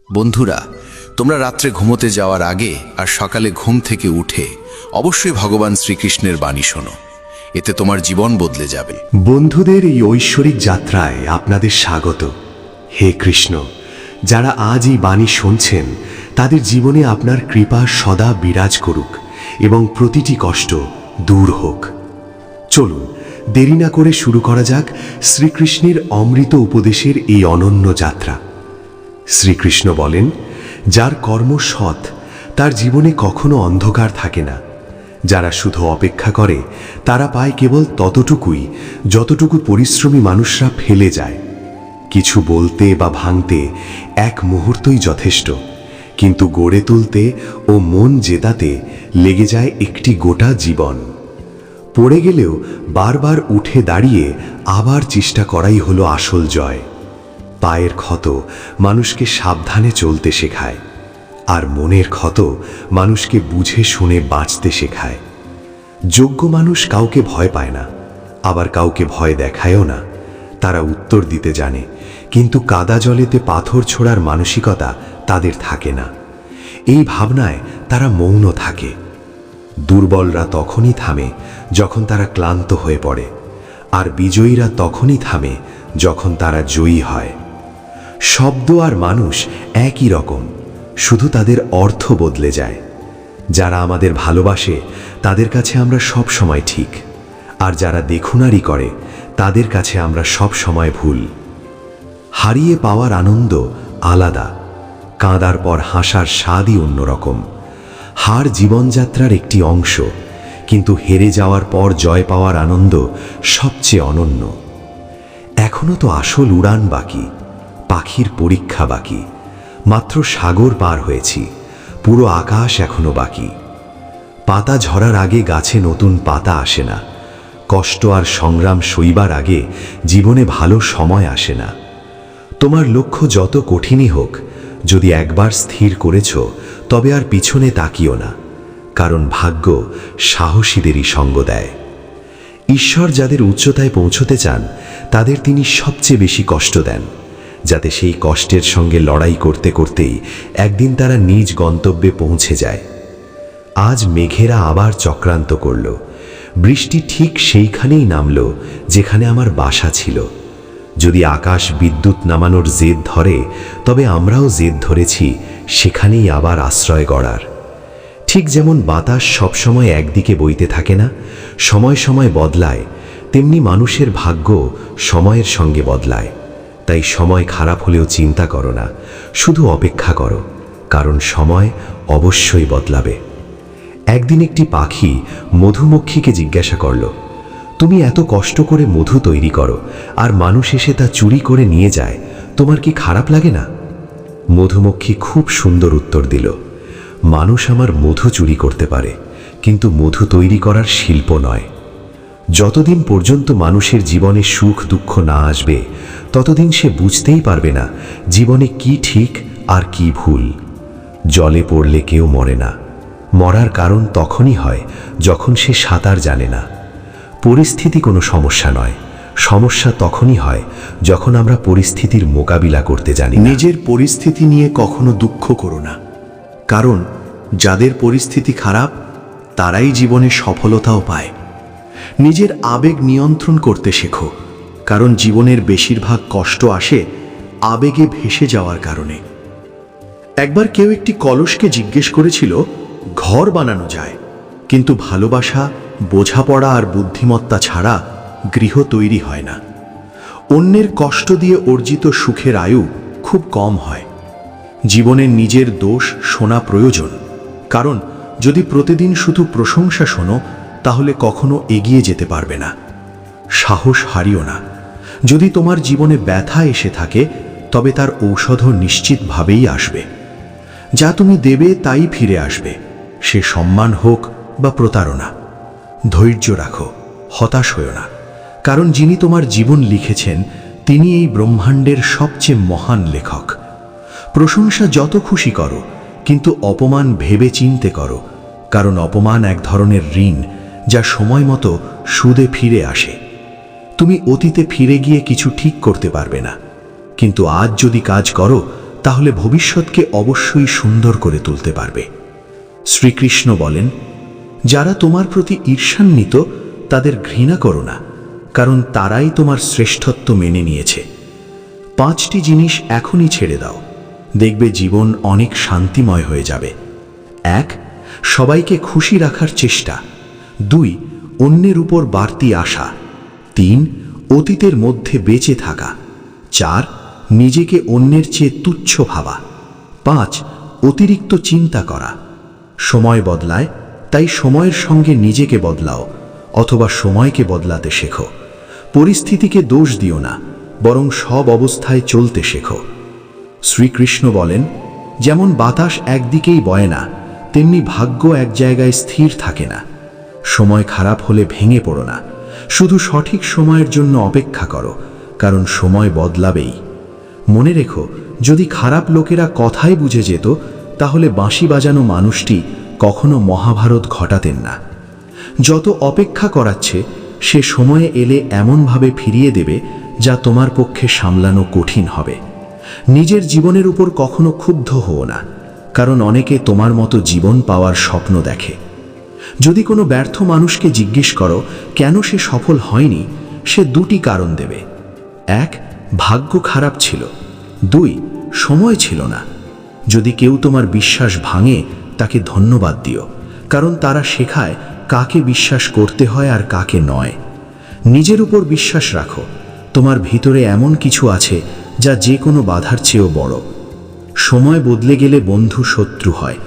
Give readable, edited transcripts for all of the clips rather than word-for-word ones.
বন্ধুরা, তোমরা রাত্রে ঘুমোতে যাওয়ার আগে আর সকালে ঘুম থেকে উঠে অবশ্যই ভগবান শ্রীকৃষ্ণের বাণী শোনো। এতে তোমার জীবন বদলে যাবে। বন্ধুদের এই ঐশ্বরিক যাত্রায় আপনাদের স্বাগত। হে কৃষ্ণ, যারা আজ এই বাণী শুনছেন তাদের জীবনে আপনার কৃপা সদা বিরাজ করুক এবং প্রতিটি কষ্ট দূর হোক। চলুন দেরি না করে শুরু করা যাক শ্রীকৃষ্ণের অমৃত উপদেশের এই অনন্য যাত্রা। শ্রীকৃষ্ণ বলেন, যার কর্ম সৎ তার জীবনে কখনো অন্ধকার থাকে না। যারা শুধু অপেক্ষা করে তারা পায় কেবল ততটুকুই যতটুকু পরিশ্রমী মানুষরা ফেলে যায়। কিছু বলতে বা ভাঙতে এক মুহূর্তই যথেষ্ট, কিন্তু গড়ে তুলতে ও মন জেতাতে লেগে যায় একটি গোটা জীবন। পড়ে গেলেও বারবার উঠে দাঁড়িয়ে আবার চেষ্টা করাই হলো আসল জয়। পায়ের ক্ষত মানুষকে সাবধানে চলতে শেখায়, আর মনের ক্ষত মানুষকে বুঝে শুনে বাঁচতে শেখায়। যোগ্য মানুষ কাউকে ভয় পায় না, আবার কাউকে ভয় দেখায়ও না। তারা উত্তর দিতে জানে, কিন্তু কাদা জলেতে পাথর ছোড়ার মানসিকতা তাদের থাকে না। এই ভাবনায় তারা মৌন থাকে। দুর্বলরা তখনই থামে যখন তারা ক্লান্ত হয়ে পড়ে, আর বিজয়ীরা তখনই থামে যখন তারা জয়ী হয়। শব্দ আর মানুষ একই রকম, শুধু তাদের অর্থ বদলে যায়। যারা আমাদের ভালোবাসে তাদের কাছে আমরা সব সময় ঠিক, আর যারা দেখুনারি করে তাদের কাছে আমরা সব সময় ভুল। হারিয়ে পাওয়ার আনন্দ আলাদা, কাঁদার পর হাসার স্বাদই অন্যরকম। হার জীবনযাত্রার একটি অংশ, কিন্তু হেরে যাওয়ার পর জয় পাওয়ার আনন্দ সবচেয়ে অনন্য। এখনো তো আসল উড়ান বাকি, পাখির পরীক্ষা বাকি। মাত্র সাগর পার হয়েছি, পুরো আকাশ এখনো বাকি। পাতা ঝরার আগে গাছে নতুন পাতা আসে না। কষ্ট আর সংগ্রাম সইবার আগে জীবনে ভালো সময় আসে না। তোমার লক্ষ্য যত কঠিনই হোক, যদি একবার স্থির করেছ তবে আর পিছনে তাকিও না, কারণ ভাগ্য সাহসীদেরই সঙ্গ দেয়। ঈশ্বর যাদের উচ্চতায় পৌঁছতে চান তাদের তিনি সবচেয়ে বেশি কষ্ট দেন, যাতে সেই কষ্টের সঙ্গে লড়াই করতে করতেই একদিন তারা নিজ গন্তব্যে পৌঁছে যায়। আজ মেঘেরা আবার চক্রান্ত করল, বৃষ্টি ঠিক সেইখানেই নামল যেখানে আমার বাসা ছিল। যদি আকাশ বিদ্যুৎ নামানোর জেদ ধরে, তবে আমরাও জেদ ধরেছি সেখানেই আবার আশ্রয় গড়ার। ঠিক যেমন বাতাস সবসময় একদিকে বইতে থাকে না, সময় সময় বদলায়, তেমনি মানুষের ভাগ্য সময়ের সঙ্গে বদলায়। তাই সময় খারাপ হলেও চিন্তা করো না, শুধু অপেক্ষা করো, কারণ সময় অবশ্যই বদলাবে। একদিন একটি পাখি মধুমক্ষীকে জিজ্ঞাসা করল, তুমি এত কষ্ট করে মধু তৈরি করো আর মানুষ এসে তা চুরি করে নিয়ে যায়, তোমার কি খারাপ লাগে না? মধুমক্ষী খুব সুন্দর উত্তর দিল, মানুষ আমার মধু চুরি করতে পারে, কিন্তু মধু তৈরি করার শিল্প নয়। যতদিন পর্যন্ত মানুষের জীবনে সুখ দুঃখ না আসবে, ততদিন সে বুঝতেই পারবে না জীবনে কি ঠিক আর কি ভুল। জলে পড়লে কেউ মরে না, মরার কারণ তখনই হয় যখন সে সাঁতার জানে না। পরিস্থিতি কোনো সমস্যা নয়, সমস্যা তখনই হয় যখন আমরা পরিস্থিতির মোকাবিলা করতে জানি না। নিজের পরিস্থিতি নিয়ে কখনো দুঃখ করো না, কারণ যাদের পরিস্থিতি খারাপ তারাই জীবনে সফলতাও পায়। নিজের আবেগ নিয়ন্ত্রণ করতে শেখো, কারণ জীবনের বেশিরভাগ কষ্ট আসে আবেগে ভেসে যাওয়ার কারণে। একবার কেউ একটি কলসকে জিজ্ঞেস করেছিল, ঘর বানানো যায়, কিন্তু ভালোবাসা, বোঝাপড়া আর বুদ্ধিমত্তা ছাড়া গৃহ তৈরি হয় না। অন্যের কষ্ট দিয়ে অর্জিত সুখের আয়ু খুব কম হয়। জীবনের নিজের দোষ শোনা প্রয়োজন, কারণ যদি প্রতিদিন শুধু প্রশংসা শোনো তাহলে কখনো এগিয়ে যেতে পারবে না। সাহস হারিও না। যদি তোমার জীবনে ব্যথা এসে থাকে তবে তার ঔষধও নিশ্চিতভাবেই আসবে। যা তুমি দেবে তাই ফিরে আসবে, সে সম্মান হোক বা প্রতারণা। ধৈর্য রাখো, হতাশ হও না, কারণ যিনি তোমার জীবন লিখেছেন তিনি এই ব্রহ্মাণ্ডের সবচেয়ে মহান লেখক। প্রশংসা যত খুশি করো, কিন্তু অপমান ভেবে চিনতে করো, কারণ অপমান এক ধরনের ঋণ যা সময় মতো সুদে ফিরে আসে। তুমি অতীতে ফিরে গিয়ে কিছু ঠিক করতে পারবে না, কিন্তু আজ যদি কাজ করো তাহলে ভবিষ্যৎকে অবশ্যই সুন্দর করে তুলতে পারবে। শ্রীকৃষ্ণ বলেন, যারা তোমার প্রতি ঈর্ষান্বিত তাদের ঘৃণা করো না, কারণ তারাই তোমার শ্রেষ্ঠত্ব মেনে নিয়েছে। 5টি জিনিস এখনই ছেড়ে দাও, দেখবে জীবন অনেক শান্তিময় হয়ে যাবে। 1. সবাইকে খুশি রাখার চেষ্টা। 2. অন্যের উপর বাড়তি আশা। 3. অতীতের মধ্যে বেঁচে থাকা। 4. নিজেকে অন্যের চেয়ে তুচ্ছ ভাবা। 5. অতিরিক্ত চিন্তা করা। সময় বদলায়, তাই সময়ের সঙ্গে নিজেকে বদলাও, অথবা সময়কে বদলাতে শেখো। পরিস্থিতিকে দোষ দিও না, বরং সব অবস্থায় চলতে শেখো। শ্রীকৃষ্ণ বলেন, যেমন বাতাস একদিকেই বয় না, তেমনি ভাগ্য এক জায়গায় স্থির থাকে না। সময় খারাপ হলে ভেঙে পড়ো না, শুধু সঠিক সময়ের জন্য অপেক্ষা করো, কারণ সময় বদলাবেই। মনে রেখো, যদি খারাপ লোকেরা কথাই বুঝে যেত, তাহলে বাঁশি বাজানো মানুষটি কখনো মহাভারত ঘটাতেন না। যত অপেক্ষা করাচ্ছে, সে সময়ে এলে এমনভাবে ফিরিয়ে দেবে যা তোমার পক্ষে সামলানো কঠিন হবে। নিজের জীবনের উপর কখনো ক্ষুব্ধ হও না, কারণ অনেকে তোমার মতো জীবন পাওয়ার স্বপ্ন দেখে। যদি কোনো ব্যর্থ মানুষকে জিজ্ঞেস করো কেন সে সফল হয়নি, সে 2টি কারণ দেবে। 1. ভাগ্য খারাপ ছিল। 2. সময় ছিল না। যদি কেউ তোমার বিশ্বাস ভাঙে, তাকে ধন্যবাদ দিও, কারণ তারা শেখায় কাকে বিশ্বাস করতে হয় আর কাকে নয়। নিজের উপর বিশ্বাস রাখো, তোমার ভিতরে এমন কিছু আছে যা যে কোনো বাধার চেয়েও বড়। সময় বদলে গেলে বন্ধু শত্রু হয়,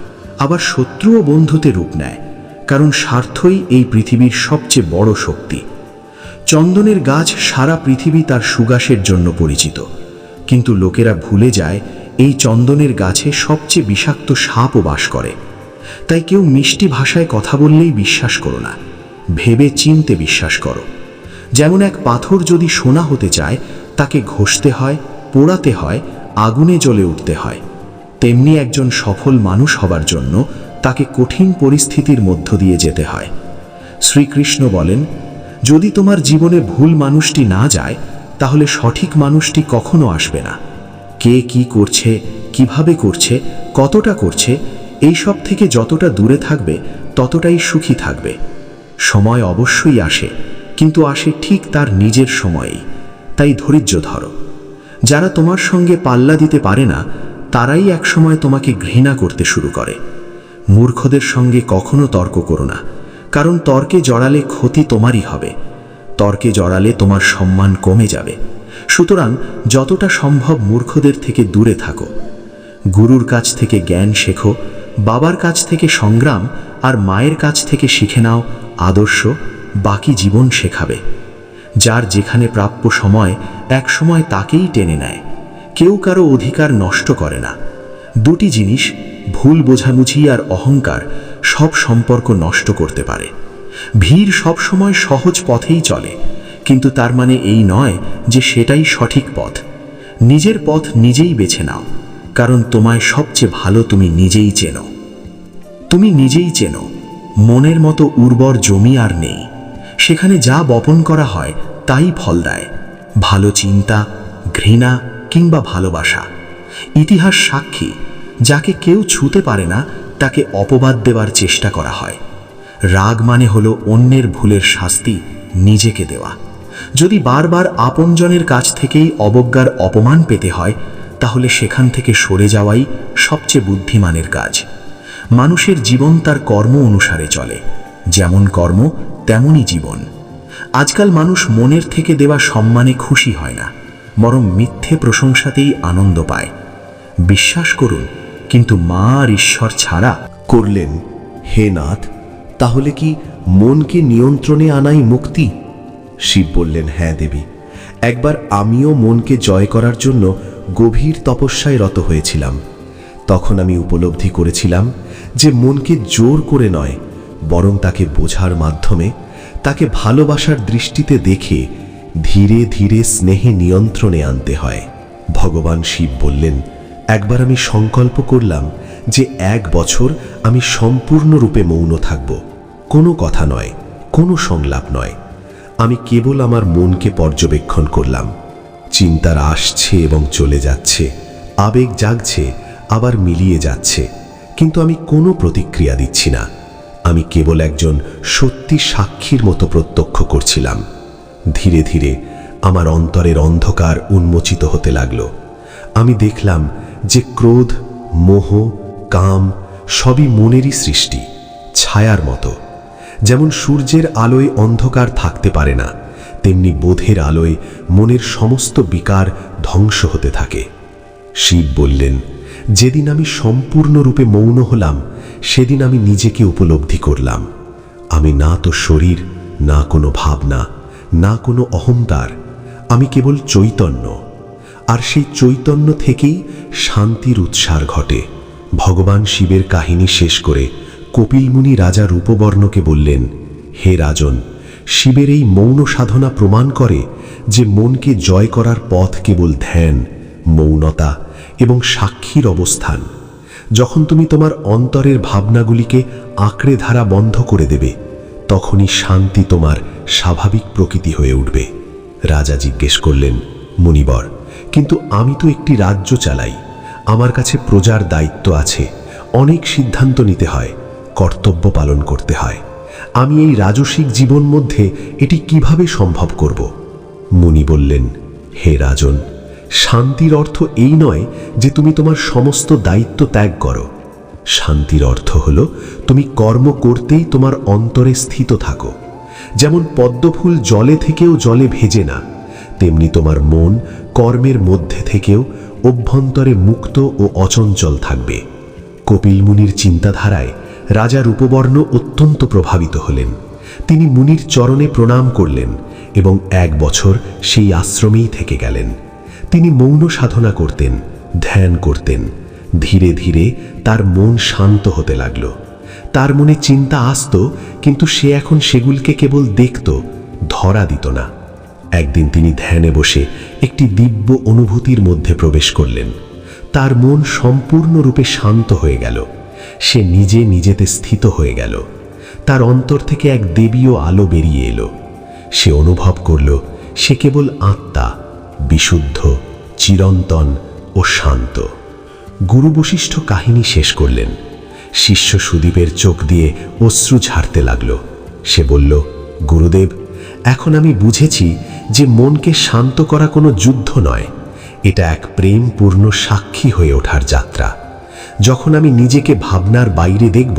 আবার শত্রুও বন্ধুতে রূপ নেয়, কারণ স্বার্থই এই পৃথিবীর সবচেয়ে বড় শক্তি। চন্দনের গাছ সারা পৃথিবী তার সুবাসের জন্য পরিচিত, কিন্তু লোকেরা ভুলে যায় এই চন্দনের গাছে সবচেয়ে বিষাক্ত সাপও বাস করে। তাই কেউ মিষ্টি ভাষায় কথা বললেই বিশ্বাস করো না, ভেবে চিনতে বিশ্বাস করো। যেমন এক পাথর যদি সোনা হতে চায়, তাকে ঘষতে হয়, পোড়াতে হয়, আগুনে জ্বলে উঠতে হয়। তেমনি একজন সফল মানুষ হবার জন্য তাকে কঠিন পরিস্থিতির মধ্য দিয়ে যেতে হয়। শ্রীকৃষ্ণ বলেন, যদি তোমার জীবনে ভুল মানুষটি না যায়, তাহলে সঠিক মানুষটি কখনো আসবে না। কে কি করছে, কিভাবে করছে, কতটা করছে, এই সব থেকে যতটা দূরে থাকবে, ততটাই সুখী থাকবে। সময় অবশ্যই আসে, কিন্তু আসে ঠিক তার নিজের সময়েই, তাই ধৈর্য ধরো। যারা তোমার সঙ্গে পাল্লা দিতে পারে না, তারাই একসময় তোমাকে ঘৃণা করতে শুরু করে। মূর্খদের সঙ্গে কখনো তর্ক করো না, কারণ তর্কে জড়ালে ক্ষতি তোমারই হবে। তর্কে জড়ালে তোমার সম্মান কমে যাবে। সুতরাং যতটা সম্ভব মূর্খদের থেকে দূরে থাকো। গুরুর কাছ থেকে জ্ঞান শেখো, বাবার কাছ থেকে সংগ্রাম, আর মায়ের কাছ থেকে শিখে নাও আদর্শ। বাকি জীবন শেখাবে। যার যেখানে প্রাপ্য সময়, এক সময় তাকেই টেনে নেয়। কেউ কারো অধিকার নষ্ট করে না। 2টি জিনিস, ভুল বোঝাবুঝি আর অহংকার, সব সম্পর্ক নষ্ট করতে পারে। ভিড় সব সময় সহজ পথেই চলে, কিন্তু তার মানে এই নয় যে সেটাই সঠিক পথ। নিজের পথ নিজেই বেছে নাও, কারণ তোমায় সবচেয়ে ভালো তুমি নিজেই চেনো। তুমি নিজেই চেনো। মনের মতো উর্বর জমি আর নেই। সেখানে যা বপন করা হয় তাই ফল দেয়, ভালো চিন্তা, ঘৃণা কিংবা ভালোবাসা। ইতিহাস সাক্ষী, যাকে কেউ ছুঁতে পারে না তাকে অপবাদ দেওয়ার চেষ্টা করা হয়। রাগ মানে হলো অন্যের ভুলের শাস্তি নিজেকে দেওয়া। যদি বারবার আপনজনের কাছ থেকেই অবজ্ঞার অপমান পেতে হয়, তাহলে সেখান থেকে সরে যাওয়াই সবচেয়ে বুদ্ধিমানের কাজ। মানুষের জীবন তার কর্ম অনুসারে চলে, যেমন কর্ম তেমনই জীবন। আজকাল মানুষ মনের থেকে দেওয়া সম্মানে খুশি হয় না, বরং মিথ্যে প্রশংসাতেই আনন্দ পায়। বিশ্বাস করুন, কিন্তু মা আর ঈশ্বর ছাড়া করলেন, হে নাথ, তাহলে কি মনকে নিয়ন্ত্রণে আনাই মুক্তি? শিব বললেন, হ্যাঁ দেবী, একবার আমিও মনকে জয় করার জন্য গভীর তপস্যায় রত হয়েছিলাম। তখন আমি উপলব্ধি করেছিলাম যে মনকে জোর করে নয়, বরং তাকে বোঝার মাধ্যমে, তাকে ভালোবাসার দৃষ্টিতে দেখে ধীরে ধীরে স্নেহে নিয়ন্ত্রণে আনতে হয়। ভগবান শিব বললেন, একবার আমি সংকল্প করলাম যে 1 বছর আমি সম্পূর্ণরূপে মৌন থাকব, কোনো কথা নয়, কোনো সংলাপ নয়। আমি কেবল আমার মনকে পর্যবেক্ষণ করলাম। চিন্তার আসছে এবং চলে যাচ্ছে, আবেগ জাগছে, আবার মিলিয়ে যাচ্ছে, কিন্তু আমি কোনো প্রতিক্রিয়া দিচ্ছি না। আমি কেবল একজন সত্যি সাক্ষীর মতো প্রত্যক্ষ করছিলাম। ধীরে ধীরে আমার অন্তরের অন্ধকার উন্মোচিত হতে লাগলো। আমি দেখলাম যে ক্রোধ, মোহ, কাম সবই মনেরই সৃষ্টি, ছায়ার মতো। যেমন সূর্যের আলোয় অন্ধকার থাকতে পারে না, তেমনি বোধের আলোয় মনের সমস্ত বিকার ধ্বংস হতে থাকে। শিব বললেন, যেদিন আমি সম্পূর্ণরূপে মৌন হলাম, সেদিন আমি নিজেকে উপলব্ধি করলাম। আমি না তো শরীর, না কোনো ভাবনা, না কোনো অহংকার, আমি কেবল চৈতন্য। আর সেই চৈতন্য থেকেই শান্তির উৎসার ঘটে। ভগবান শিবের কাহিনী শেষ করে কপিল মুনি রাজা রূপবর্ণকে বললেন, হে রাজন, শিবের এই মৌন সাধনা প্রমাণ করে যে মনকে জয় করার পথ কেবল ধ্যান, মৌনতা এবং সাক্ষীর অবস্থান। যখন তুমি তোমার অন্তরের ভাবনাগুলিকে আঁকড়ে ধরা বন্ধ করে দেবে, তখনই শান্তি তোমার স্বাভাবিক প্রকৃতি হয়ে উঠবে। রাজা জিজ্ঞেস করলেন, মুনিবর, কিন্তু আমি তো একটি রাজ্য চালাই, আমার কাছে প্রজার দায়িত্ব আছে, অনেক সিদ্ধান্ত নিতে হয়, কর্তব্য পালন করতে হয়। আমি এই রাজসিক জীবন মধ্যে এটি কিভাবে সম্ভব করব? মুনি বললেন, হে রাজন, শান্তির অর্থ এই নয় যে তুমি তোমার সমস্ত দায়িত্ব ত্যাগ করো। শান্তির অর্থ হলো তুমি কর্ম করতেই তোমার অন্তরে স্থিত থাকো। যেমন পদ্মফুল জলে থেকেও জলে ভেজে না, তেমনি তোমার মন কর্মের মধ্যে থেকেও অভ্যন্তরে মুক্ত ও অচঞ্চল থাকবে। কপিল মুনির চিন্তাধারায় রাজা রূপবর্ণ অত্যন্ত প্রভাবিত হলেন। তিনি মুনির চরণে প্রণাম করলেন এবং 1 বছর সেই আশ্রমেই থেকে গেলেন। তিনি মৌন সাধনা করতেন, ধ্যান করতেন। ধীরে ধীরে তার মন শান্ত হতে লাগল। তার মনে চিন্তা আসত, কিন্তু সে এখন সেগুলিকে কেবল দেখত, ধরা দিত না। একদিন তিনি ধ্যানে বসে একটি দিব্য অনুভূতির মধ্যে প্রবেশ করলেন। তার মন সম্পূর্ণরূপে শান্ত হয়ে গেল। সে নিজে নিজেতে স্থিত হয়ে গেল। তার অন্তর থেকে এক দেবীয় আলো বেরিয়ে এলো। সে অনুভব করল সে কেবল আত্মা, বিশুদ্ধ, চিরন্তন ও শান্ত। গুরু বশিষ্ঠ কাহিনী শেষ করলেন। শিষ্য সুদীপের চোখ দিয়ে অশ্রু ঝাড়তে লাগল। সে বলল, গুরুদেব, এখন আমি বুঝেছি যে মনকে শান্ত করা কোনো যুদ্ধ নয়, এটা এক প্রেমপূর্ণ সাক্ষী হয়ে ওঠার যাত্রা। যখন আমি নিজেকে ভাবনার বাইরে দেখব,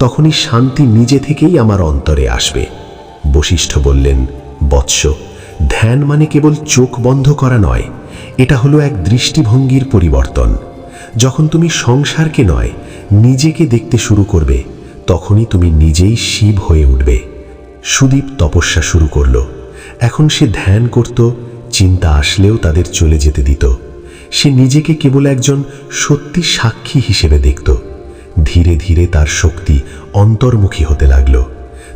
তখনই শান্তি নিজে থেকেই আমার অন্তরে আসবে। বশিষ্ঠ বললেন, বৎস, ধ্যান মানে কেবল চোখ বন্ধ করা নয়, এটা হলো এক দৃষ্টিভঙ্গির পরিবর্তন। যখন তুমি সংসারকে নয়, নিজেকে দেখতে শুরু করবে, তখনই তুমি নিজেই শিব হয়ে উঠবে। সুদীপ তপস্যা শুরু করল। এখন সে ধ্যান করত, চিন্তা আসলেও তাদের চলে যেতে দিত। সে নিজেকে কেবল একজন সত্যি সাক্ষী হিসেবে দেখত। ধীরে ধীরে তার শক্তি অন্তর্মুখী হতে লাগল।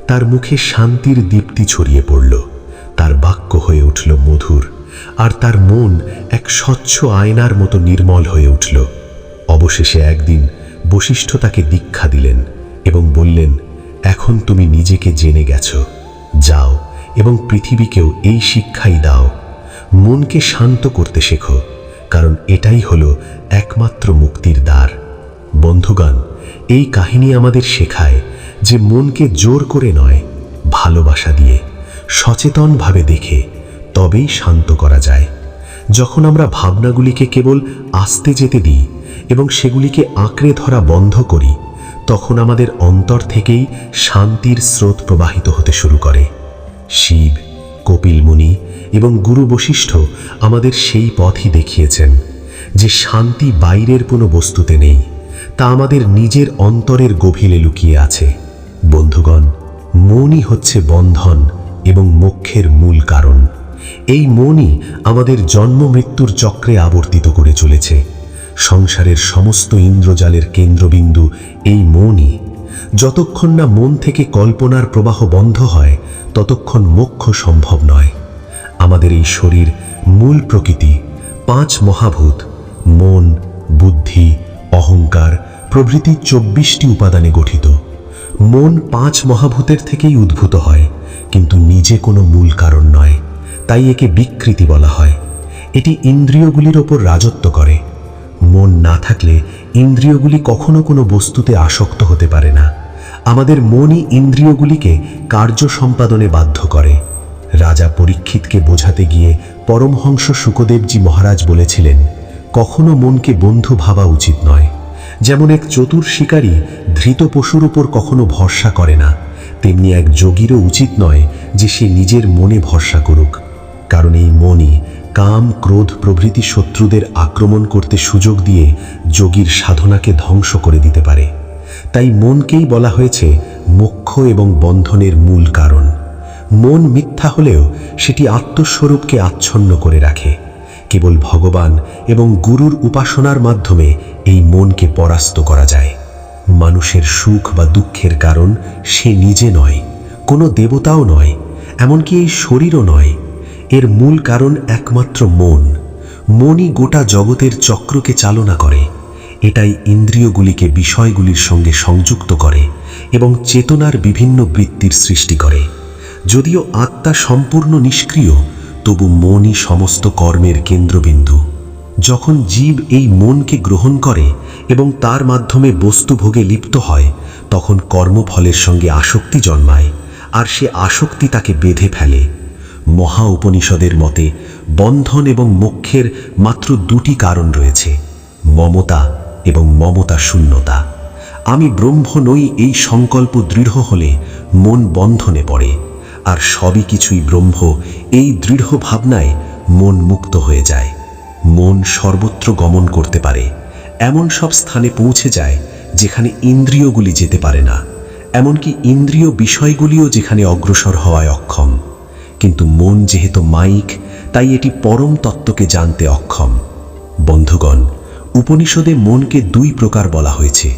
তার মুখে শান্তির দীপ্তি ছড়িয়ে পড়ল। তার বাক্য হয়ে উঠল মধুর, আর তার মন এক স্বচ্ছ আয়নার মতো নির্মল হয়ে উঠল। অবশেষে একদিন বশিষ্ঠ তাকে দীক্ষা দিলেন এবং বললেন, এখন তুমি নিজেকে জেনে গেছ, যাও এবং পৃথিবীকেও এই শিক্ষাই দাও। মনকে শান্ত করতে শেখো, কারণ এটাই হলো একমাত্র মুক্তির দ্বার। বন্ধুগণ, এই কাহিনী আমাদের শেখায় যে মনকে জোর করে নয়, ভালোবাসা দিয়ে, সচেতনভাবে দেখে তবেই শান্ত করা যায়। যখন আমরা ভাবনাগুলিকে কেবল আসতে যেতে দিই এবং সেগুলিকে আঁকড়ে ধরা বন্ধ করি, তখন আমাদের অন্তর থেকেই শান্তির স্রোত প্রবাহিত হতে শুরু করে। শিব, কপিল মুনি এবং গুরু বশিষ্ঠ আমাদের সেই পথই দেখিয়েছেন যে শান্তি বাইরের কোনো বস্তুতে নেই, তা আমাদের নিজের অন্তরের গভীরে লুকিয়ে আছে। বন্ধুগণ, মনই হচ্ছে বন্ধন এবং মোক্ষের মূল কারণ। এই মনই আমাদের জন্ম মৃত্যুর চক্রে আবর্তিত করে চলেছে। সংসারের সমস্ত ইন্দ্রজালের কেন্দ্রবিন্দু এই মনই। যতক্ষণ না মন থেকে কল্পনার প্রবাহ বন্ধ হয়, ততক্ষণ মোক্ষ সম্ভব নয়। আমাদের এই শরীর মূল প্রকৃতি 5 মহাভূত, মন, বুদ্ধি, অহংকার প্রভৃতি 24টি উপাদানে গঠিত। মন 5 মহাভূতের থেকেই উদ্ভূত হয়, কিন্তু নিজে কোনো মূল কারণ নয়, তাই একে বিকৃতি বলা হয়। এটি ইন্দ্রিয়গুলির ওপর রাজত্ব করে। মন না থাকলে ইন্দ্রিয়গুলি কখনো কোনো বস্তুতে আসক্ত হতে পারে না। আমাদের মনই ইন্দ্রিয়গুলিকে কার্য সম্পাদনে বাধ্য করে। রাজা পরীক্ষিতকে বোঝাতে গিয়ে পরমহংস শুকদেবজি মহারাজ বলেছিলেন, কখনো মনকে বন্ধু ভাবা উচিত নয়। যেমন এক চতুর শিকারী ধৃত পশুর উপর কখনো ভরসা করে না, তেমনি এক যোগীরও উচিত নয় যে সে নিজের মনে ভরসা করুক। কারণ এই মনই কাম, ক্রোধ প্রভৃতি শত্রুদের আক্রমণ করতে সুযোগ দিয়ে যোগীর সাধনাকে ধ্বংস করে দিতে পারে। তাই মনকেই বলা হয়েছে মোক্ষ এবং বন্ধনের মূল কারণ। মন মিথ্যা হলেও সেটি আত্মস্বরূপকে আচ্ছন্ন করে রাখে। কেবল ভগবান এবং গুরুর উপাসনার মাধ্যমে এই মনকে পরাস্ত করা যায়। মানুষের সুখ বা দুঃখের কারণ সে নিজে নয়, কোনো দেবতাও নয়, এমনকি এই শরীরও নয়। এর মূল কারণ একমাত্র মন। মনই গোটা জগতের চক্রকে চালনা করে। এটাই ইন্দ্রিয়গুলিকে বিষয়গুলির সঙ্গে সংযুক্ত করে এবং চেতনার বিভিন্ন বৃত্তির সৃষ্টি করে। যদিও আত্মা সম্পূর্ণ নিষ্ক্রিয়, তবু মনই সমস্ত কর্মের কেন্দ্রবিন্দু। যখন জীব এই মনকে গ্রহণ করে এবং তার মাধ্যমে বস্তুভোগে লিপ্ত হয়, তখন কর্মফলের সঙ্গে আসক্তি জন্মায়, আর সে আসক্তি তাকে বেঁধে ফেলে। মহা উপনিষদের মতে বন্ধন এবং মোক্ষের মাত্র দুটি কারণ রয়েছে, মমতা এবং মমতা শূন্যতা। আমি ব্রহ্ম নই এই সংকল্প দৃঢ় হলে মন বন্ধনে পড়ে, আর সবই কিছুই ব্রহ্ম এই দৃঢ় ভাবনায় মন মুক্ত হয়ে যায়। মন সর্বত্র গমন করতে পারে, এমন সব স্থানে পৌঁছে যায় যেখানে ইন্দ্রিয়গুলি যেতে পারে না, এমনকি ইন্দ্রিয় বিষয়গুলিও যেখানে অগ্রসর হওয়ায় অক্ষম। কিন্তু মন যেহেতু মাইক, তাই এটি পরম তত্ত্বকে জানতে অক্ষম। বন্ধুগণ, উপনিষদে মনকে দুই প্রকার বলা হয়েছে,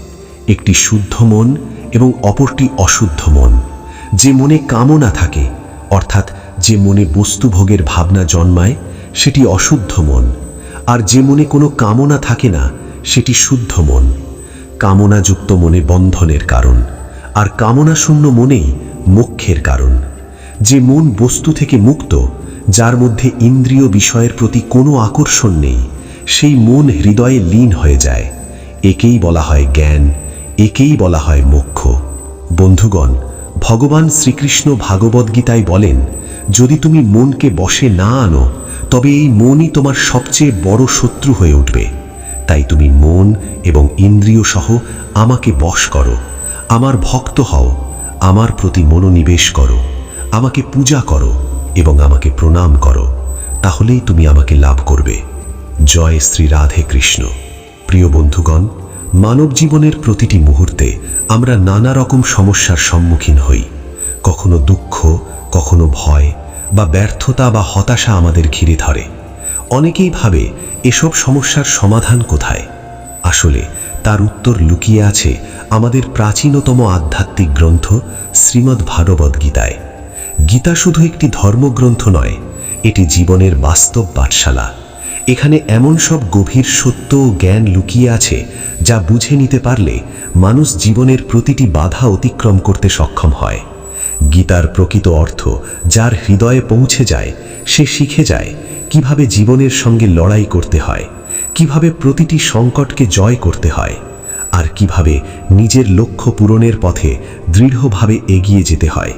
একটি শুদ্ধ মন এবং অপরটি অশুদ্ধ মন। যে মনে কামনা থাকে, অর্থাৎ যে মনে বস্তুভোগের ভাবনা জন্মায়, সেটি অশুদ্ধ মন, আর যে মনে কোনো কামনা থাকে না, সেটি শুদ্ধ মন। কামনাযুক্ত মনে বন্ধনের কারণ, আর কামনাশূন্য মনেই মোক্ষের কারণ। যে মন বস্তু থেকে মুক্ত, যার মধ্যে ইন্দ্রিয় বিষয়ের প্রতি কোনো আকর্ষণ নেই, সেই মন হৃদয়ে লীন হয়ে যায়। একেই বলা হয় জ্ঞান, একেই বলা হয় মোক্ষ। বন্ধুগণ, ভগবান শ্রীকৃষ্ণ ভাগবদ্গীতায় বলেন, যদি তুমি মনকে বশে না আনো, তবে এই মনই তোমার সবচেয়ে বড় শত্রু হয়ে উঠবে। তাই তুমি মন এবং ইন্দ্রিয় সহ আমাকে বশ করো, আমার ভক্ত হও, আমার প্রতি মনোনিবেশ করো, আমাকে পূজা করো এবং আমাকে প্রণাম করো, তাহলেই তুমি আমাকে লাভ করবে। জয় শ্রী রাধে কৃষ্ণ। প্রিয় বন্ধুগণ, মানব জীবনের প্রতিটি মুহূর্তে আমরা নানা রকম সমস্যার সম্মুখীন হই। কখনো দুঃখ, কখনো ভয় বা ব্যর্থতা বা হতাশা আমাদের ঘিরে ধরে। অনেকেই ভাবে এসব সমস্যার সমাধান কোথায়। আসলে তার উত্তর লুকিয়ে আছে আমাদের প্রাচীনতম আধ্যাত্মিক গ্রন্থ শ্রীমদ্ ভাগবত গীতায়। গীতা শুধু একটি ধর্মগ্রন্থ নয়, এটি জীবনের বাস্তব পাঠশালা। এখানে এমন সব গভীর সত্য ও জ্ঞান লুকিয়ে আছে যা বুঝে নিতে পারলে মানুষ জীবনের প্রতিটি বাধা অতিক্রম করতে সক্ষম হয়। গীতার প্রকৃত অর্থ যার হৃদয়ে পৌঁছে যায়, সে শিখে যায় কিভাবে জীবনের সঙ্গে লড়াই করতে হয়, কিভাবে প্রতিটি সংকটকে জয় করতে হয়, আর কিভাবে নিজের লক্ষ্য পূরণের পথে দৃঢ়ভাবে এগিয়ে যেতে হয়।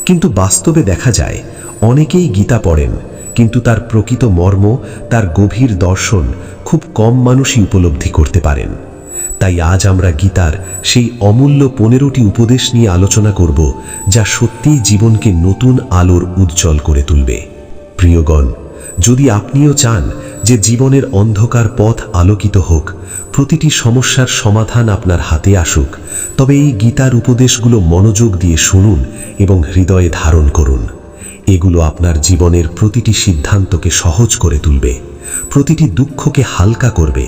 কিন্তু বাস্তবে দেখা যায় অনেকেই গীতা পড়েন, কিন্তু তার প্রকৃত মর্ম, তার গভীর দর্শন খুব কম মানুষই উপলব্ধি করতে পারেন। তাই আজ আমরা গীতার সেই অমূল্য 15টি উপদেশ নিয়ে আলোচনা করব, যা সত্যিই জীবনকে নতুন আলোর উজ্জ্বল করে তুলবে। প্রিয়গণ, যদি আপনিও চান যে জীবনের অন্ধকার পথ আলোকিত হোক, প্রতিটি সমস্যার সমাধান আপনার হাতে আসুক, তবে এই গীতার উপদেশগুলো মনোযোগ দিয়ে শুনুন এবং হৃদয়ে ধারণ করুন। এগুলো আপনার জীবনের প্রতিটি সিদ্ধান্তকে সহজ করে তুলবে, প্রতিটি দুঃখকে হালকা করবে,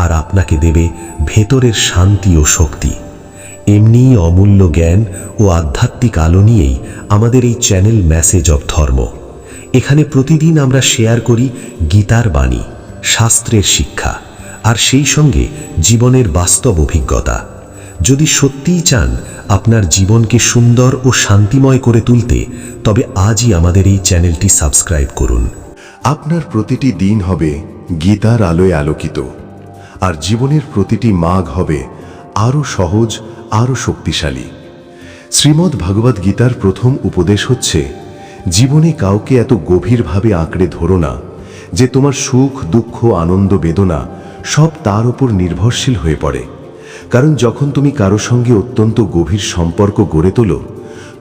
আর আপনাকে দেবে ভেতরের শান্তি ও শক্তি। এমনিই অমূল্য জ্ঞান ও আধ্যাত্মিক আলো নিয়েই আমাদের এই চ্যানেল মেসেজ অব ধর্ম। এখানে প্রতিদিন আমরা শেয়ার করি গীতার বাণী, শাস্ত্রের শিক্ষা, আর সেই সঙ্গে জীবনের বাস্তব অভিজ্ঞতা। যদি সত্যিই চান আপনার জীবনকে সুন্দর ও শান্তিময় করে তুলতে, তবে আজই আমাদের এই চ্যানেলটি সাবস্ক্রাইব করুন। আপনার প্রতিটি দিন হবে গীতার আলোয় আলোকিত। আর জীবনের প্রতিটি মাঘ হবে আরও সহজ, আরও শক্তিশালী। শ্রীমদ্ ভগবদ্ গীতার প্রথম উপদেশ হচ্ছে, জীবনে কাউকে এত গভীরভাবে আঁকড়ে ধরো না যে তোমার সুখ, দুঃখ, আনন্দ, বেদনা সব তার উপর নির্ভরশীল হয়ে পড়ে। কারণ যখন তুমি কারো সঙ্গে অত্যন্ত গভীর সম্পর্ক গড়ে তোলো,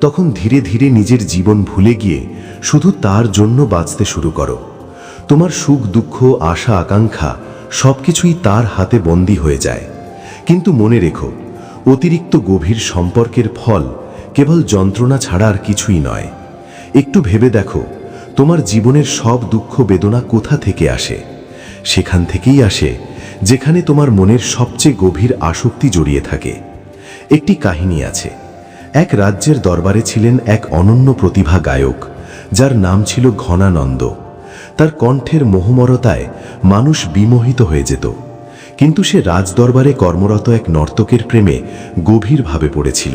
তখন ধীরে ধীরে নিজের জীবন ভুলে গিয়ে শুধু তার জন্য বাঁচতে শুরু করো। তোমার সুখ, দুঃখ, আশা, আকাঙ্ক্ষা সবকিছুই তার হাতে বন্দী হয়ে যায়। কিন্তু মনে রেখো, অতিরিক্ত গভীর সম্পর্কের ফল কেবল যন্ত্রণা ছাড়া আর কিছুই নয়। একটু ভেবে দেখো, তোমার জীবনের সব দুঃখ, বেদনা কোথা থেকে আসে? সেখান থেকেই আসে যেখানে তোমার মনের সবচেয়ে গভীর আসক্তি জড়িয়ে থাকে। একটি কাহিনী আছে। এক রাজ্যের দরবারে ছিলেন এক অনন্য প্রতিভা গায়ক, যার নাম ছিল ঘনানন্দ। তার কণ্ঠের মোহমরতায় মানুষ বিমোহিত হয়ে যেত। কিন্তু সে রাজদরবারে কর্মরত এক নর্তকের প্রেমে গভীরভাবে পড়েছিল।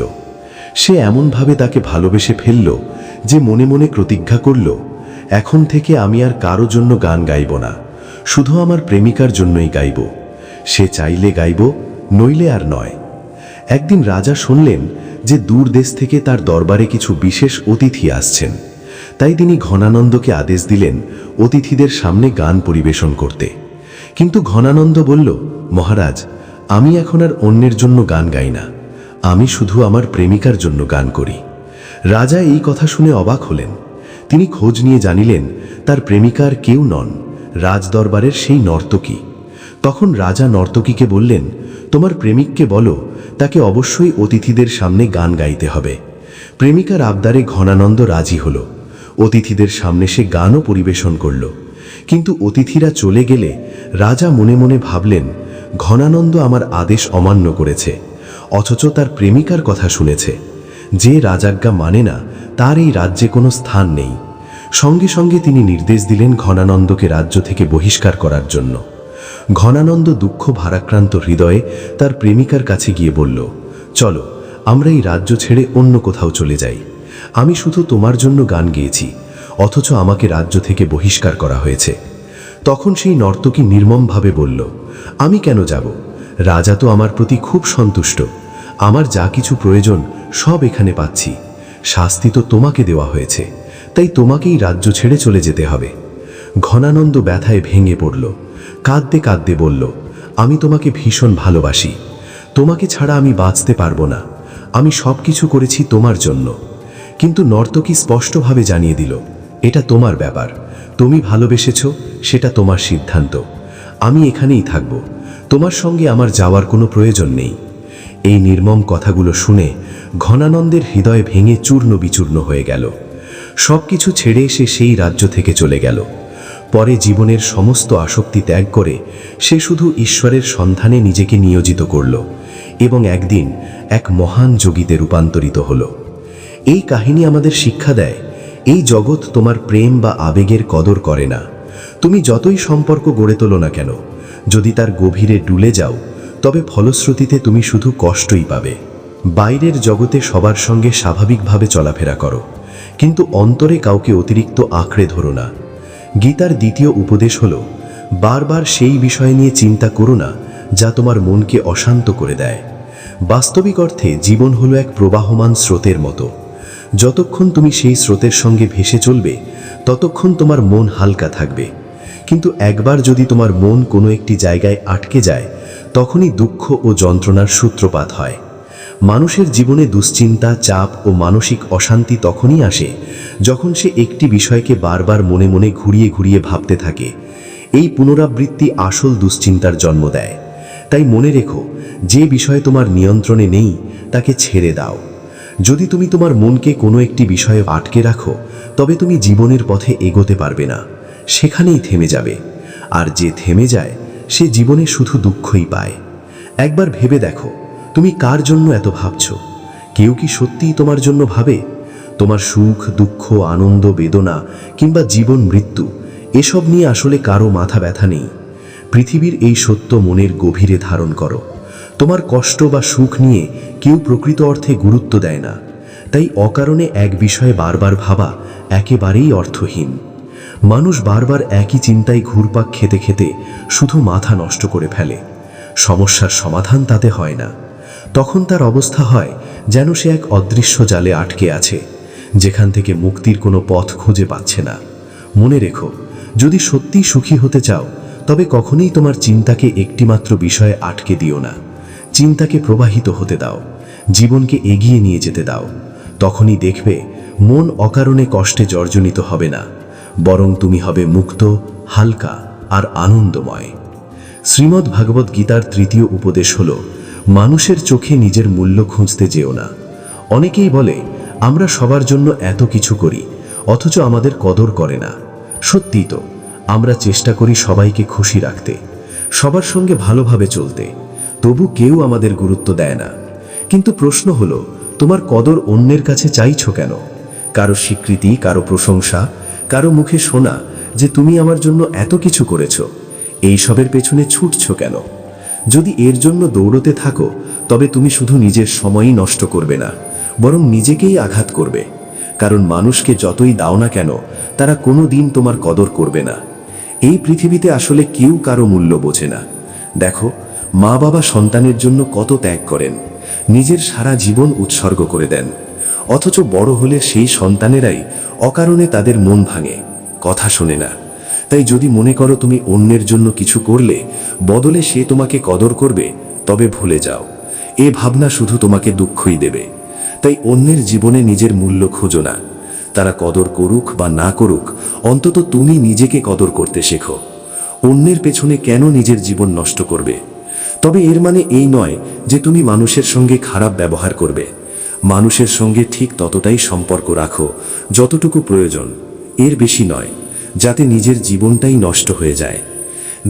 সে এমনভাবে তাকে ভালোবেসে ফেলল যে মনে মনে প্রতিজ্ঞা করল, এখন থেকে আমি আর কারো জন্য গান গাইব না, শুধু আমার প্রেমিকার জন্যই গাইব। সে চাইলে গাইব, নইলে আর নয়। একদিন রাজা শুনলেন যে দূর দেশ থেকে তার দরবারে কিছু বিশেষ অতিথি আসছেন। তাই তিনি ঘনানন্দকে আদেশ দিলেন অতিথিদের সামনে গান পরিবেশন করতে। কিন্তু ঘনানন্দ বলল, মহারাজ, আমি এখন আর অন্যের জন্য গান গাই না, আমি শুধু আমার প্রেমিকার জন্য গান করি। রাজা এই কথা শুনে অবাক হলেন। তিনি খোঁজ নিয়ে জানিলেন তার প্রেমিকার কেউ নন, রাজদরবারের সেই নর্তকী। তখন রাজা নর্তকীকে বললেন, তোমার প্রেমিককে বলো তাকে অবশ্যই অতিথিদের সামনে গান গাইতে হবে। প্রেমিকার আবদারে ঘনানন্দ রাজি হল। অতিথিদের সামনে সে গানও পরিবেশন করল। কিন্তু অতিথিরা চলে গেলে রাজা মনে মনে ভাবলেন, ঘনানন্দ আমার আদেশ অমান্য করেছে, অথচ তার প্রেমিকার কথা শুনেছে। যে রাজাজ্ঞা মানে না তার এই রাজ্যে কোনো স্থান নেই। সঙ্গে সঙ্গে তিনি নির্দেশ দিলেন ঘনানন্দকে রাজ্য থেকে বহিষ্কার করার জন্য। ঘনানন্দ দুঃখ ভারাক্রান্ত হৃদয়ে তার প্রেমিকার কাছে গিয়ে বলল, চলো আমরা এই রাজ্য ছেড়ে অন্য কোথাও চলে যাই। আমি শুধু তোমার জন্য গান গেয়েছি, অথচ আমাকে রাজ্য থেকে বহিষ্কার করা হয়েছে। তখন সেই নর্তকী নির্মমভাবে বলল, আমি কেন যাব? রাজা তো আমার প্রতি খুব সন্তুষ্ট, আমার যা কিছু প্রয়োজন সব এখানে পাচ্ছি। শাস্তি তো তোমাকে দেওয়া হয়েছে, তাই তোমাকেই রাজ্য ছেড়ে চলে যেতে হবে। ঘনানন্দ ব্যথায় ভেঙে পড়ল। কাঁদতে কাঁদতে বলল, আমি তোমাকে ভীষণ ভালোবাসি, তোমাকে ছাড়া আমি বাঁচতে পারবো না, আমি সব কিছু করেছি তোমার জন্য। কিন্তু নর্তকী স্পষ্টভাবে জানিয়ে দিল, এটা তোমার ব্যাপার, তুমি ভালোবেসেছ, সেটা তোমার সিদ্ধান্ত। আমি এখানেই থাকব, তোমার সঙ্গে আমার যাওয়ার কোনো প্রয়োজন নেই। এই নির্মম কথাগুলো শুনে ঘনানন্দের হৃদয় ভেঙে চূর্ণ বিচূর্ণ হয়ে গেল। সব কিছু ছেড়ে এসে সেই রাজ্য থেকে চলে গেল। পরে জীবনের সমস্ত আসক্তি ত্যাগ করে সে শুধু ঈশ্বরের সন্ধানে নিজেকে নিয়োজিত করল এবং একদিন এক মহান যোগীতে রূপান্তরিত হল। এই কাহিনী আমাদের শিক্ষা দেয়, এই জগৎ তোমার প্রেম বা আবেগের কদর করে না। তুমি যতই সম্পর্ক গড়ে তোলো না কেন, যদি তার গভীরে ডুলে যাও, তবে ফলশ্রুতিতে তুমি শুধু কষ্টই পাবে। বাইরের জগতে সবার সঙ্গে স্বাভাবিকভাবে চলাফেরা করো, কিন্তু অন্তরে কাউকে অতিরিক্ত আঁকড়ে ধরো না। গীতার দ্বিতীয় উপদেশ হল, বারবার সেই বিষয় নিয়ে চিন্তা করো না যা তোমার মনকে অশান্ত করে দেয়। বাস্তবিক অর্থে জীবন হলো এক প্রবাহমান স্রোতের মতো। যতক্ষণ তুমি সেই স্রোতের সঙ্গে ভেসে চলবে, ততক্ষণ তোমার মন হালকা থাকবে। কিন্তু একবার যদি তোমার মন কোনো একটি জায়গায় আটকে যায়, তখনই দুঃখ ও যন্ত্রণার সূত্রপাত হয়। মানুষের জীবনে দুশ্চিন্তা, চাপ ও মানসিক অশান্তি তখনই আসে যখন সে একটি বিষয়কে বারবার মনে মনে ঘুরিয়ে ঘুরিয়ে ভাবতে থাকে। এই পুনরাবৃত্তি আসল দুশ্চিন্তার জন্ম দেয়। তাই মনে রেখো, যে বিষয় তোমার নিয়ন্ত্রণে নেই তাকে ছেড়ে দাও। যদি তুমি তোমার মনকে কোনো একটি বিষয়ে আটকে রাখো, তবে তুমি জীবনের পথে এগোতে পারবে না, সেখানেই থেমে যাবে। আর যে থেমে যায় সে জীবনে শুধু দুঃখই পায়। একবার ভেবে দেখো, তুমি কার জন্য এত ভাবছ? কেউ কি সত্যিই তোমার জন্য ভাবে? তোমার সুখ, দুঃখ, আনন্দ, বেদনা কিংবা জীবন মৃত্যু, এসব নিয়ে আসলে কারো মাথা ব্যথা নেই। পৃথিবীর এই সত্য মনের গভীরে ধারণ করো। তোমার কষ্ট বা সুখ নিয়ে কেউ প্রকৃত অর্থে গুরুত্ব দেয় না। তাই অকারণে এক বিষয়ে বারবার ভাবা একেবারেই অর্থহীন। মানুষ বারবার একই চিন্তায় ঘুরপাক খেতে খেতে শুধু মাথা নষ্ট করে ফেলে। সমস্যার সমাধান তাতে হয় না। তখন তার অবস্থা হয় যেন সে এক অদৃশ্য জালে আটকে আছে, যেখান থেকে মুক্তির কোনো পথ খুঁজে পাচ্ছে না। মনে রেখো, যদি সত্যিই সুখী হতে চাও, তবে কখনোই তোমার চিন্তাকে একটিমাত্র বিষয়ে আটকে দিও না। চিন্তাকে প্রবাহিত হতে দাও, জীবনকে এগিয়ে নিয়ে যেতে দাও। তখনই দেখবে মন অকারণে কষ্টে জর্জরিত হবে না, বরং তুমি হবে মুক্ত, হালকা আর আনন্দময়। শ্রীমদ্ ভাগবত গীতার তৃতীয় উপদেশ হল, মানুষের চোখে নিজের মূল্য খুঁজতে যেও না। অনেকেই বলে, আমরা সবার জন্য এত কিছু করি, অথচ আমাদের কদর করে না। সত্যিই তো, আমরা চেষ্টা করি সবাইকে খুশি রাখতে, সবার সঙ্গে ভালোভাবে চলতে, তবু কেউ আমাদের গুরুত্ব দেয় না। কিন্তু প্রশ্ন হলো, তোমার কদর অন্যের কাছে চাইছো কেন? কারো স্বীকৃতি, কারো প্রশংসা, কারো মুখে শোনা যে তুমি আমার জন্য এত কিছু করেছো, এইসবের পেছনে ছুটছো কেন? যদি এর জন্য দৌড়তে থাকো, তবে তুমি শুধু নিজের সময়ই নষ্ট করবে না, বরং নিজেকেই আঘাত করবে। কারণ মানুষকে যতই দাও না কেন, তারা কোনো দিন তোমার কদর করবে না। এই পৃথিবীতে আসলে কেউ কারো মূল্য বোঝে না। দেখো, মা বাবা সন্তানের জন্য কত ত্যাগ করেন, নিজের সারা জীবন উৎসর্গ করে দেন, অথচ বড় হলে সেই সন্তানেরাই অকারণে তাদের মন ভাঙে, কথা শোনে না। তাই যদি মনে করো তুমি অন্যের জন্য কিছু করলে বদলে সে তোমাকে কদর করবে, তবে ভুলে যাও। এ ভাবনা শুধু তোমাকে দুঃখই দেবে। তাই অন্যের জীবনে নিজের মূল্য খোঁজো না। তারা কদর করুক বা না করুক, অন্তত তুমি নিজেকে কদর করতে শেখো। অন্যের পেছনে কেন নিজের জীবন নষ্ট করবে? তবে এর মানে এই নয় যে তুমি মানুষের সঙ্গে খারাপ ব্যবহার করবে। মানুষের সঙ্গে ঠিক ততটাই সম্পর্ক রাখো যতটুকু প্রয়োজন, এর বেশি নয়, যাতে নিজের জীবনটাই নষ্ট হয়ে যায়।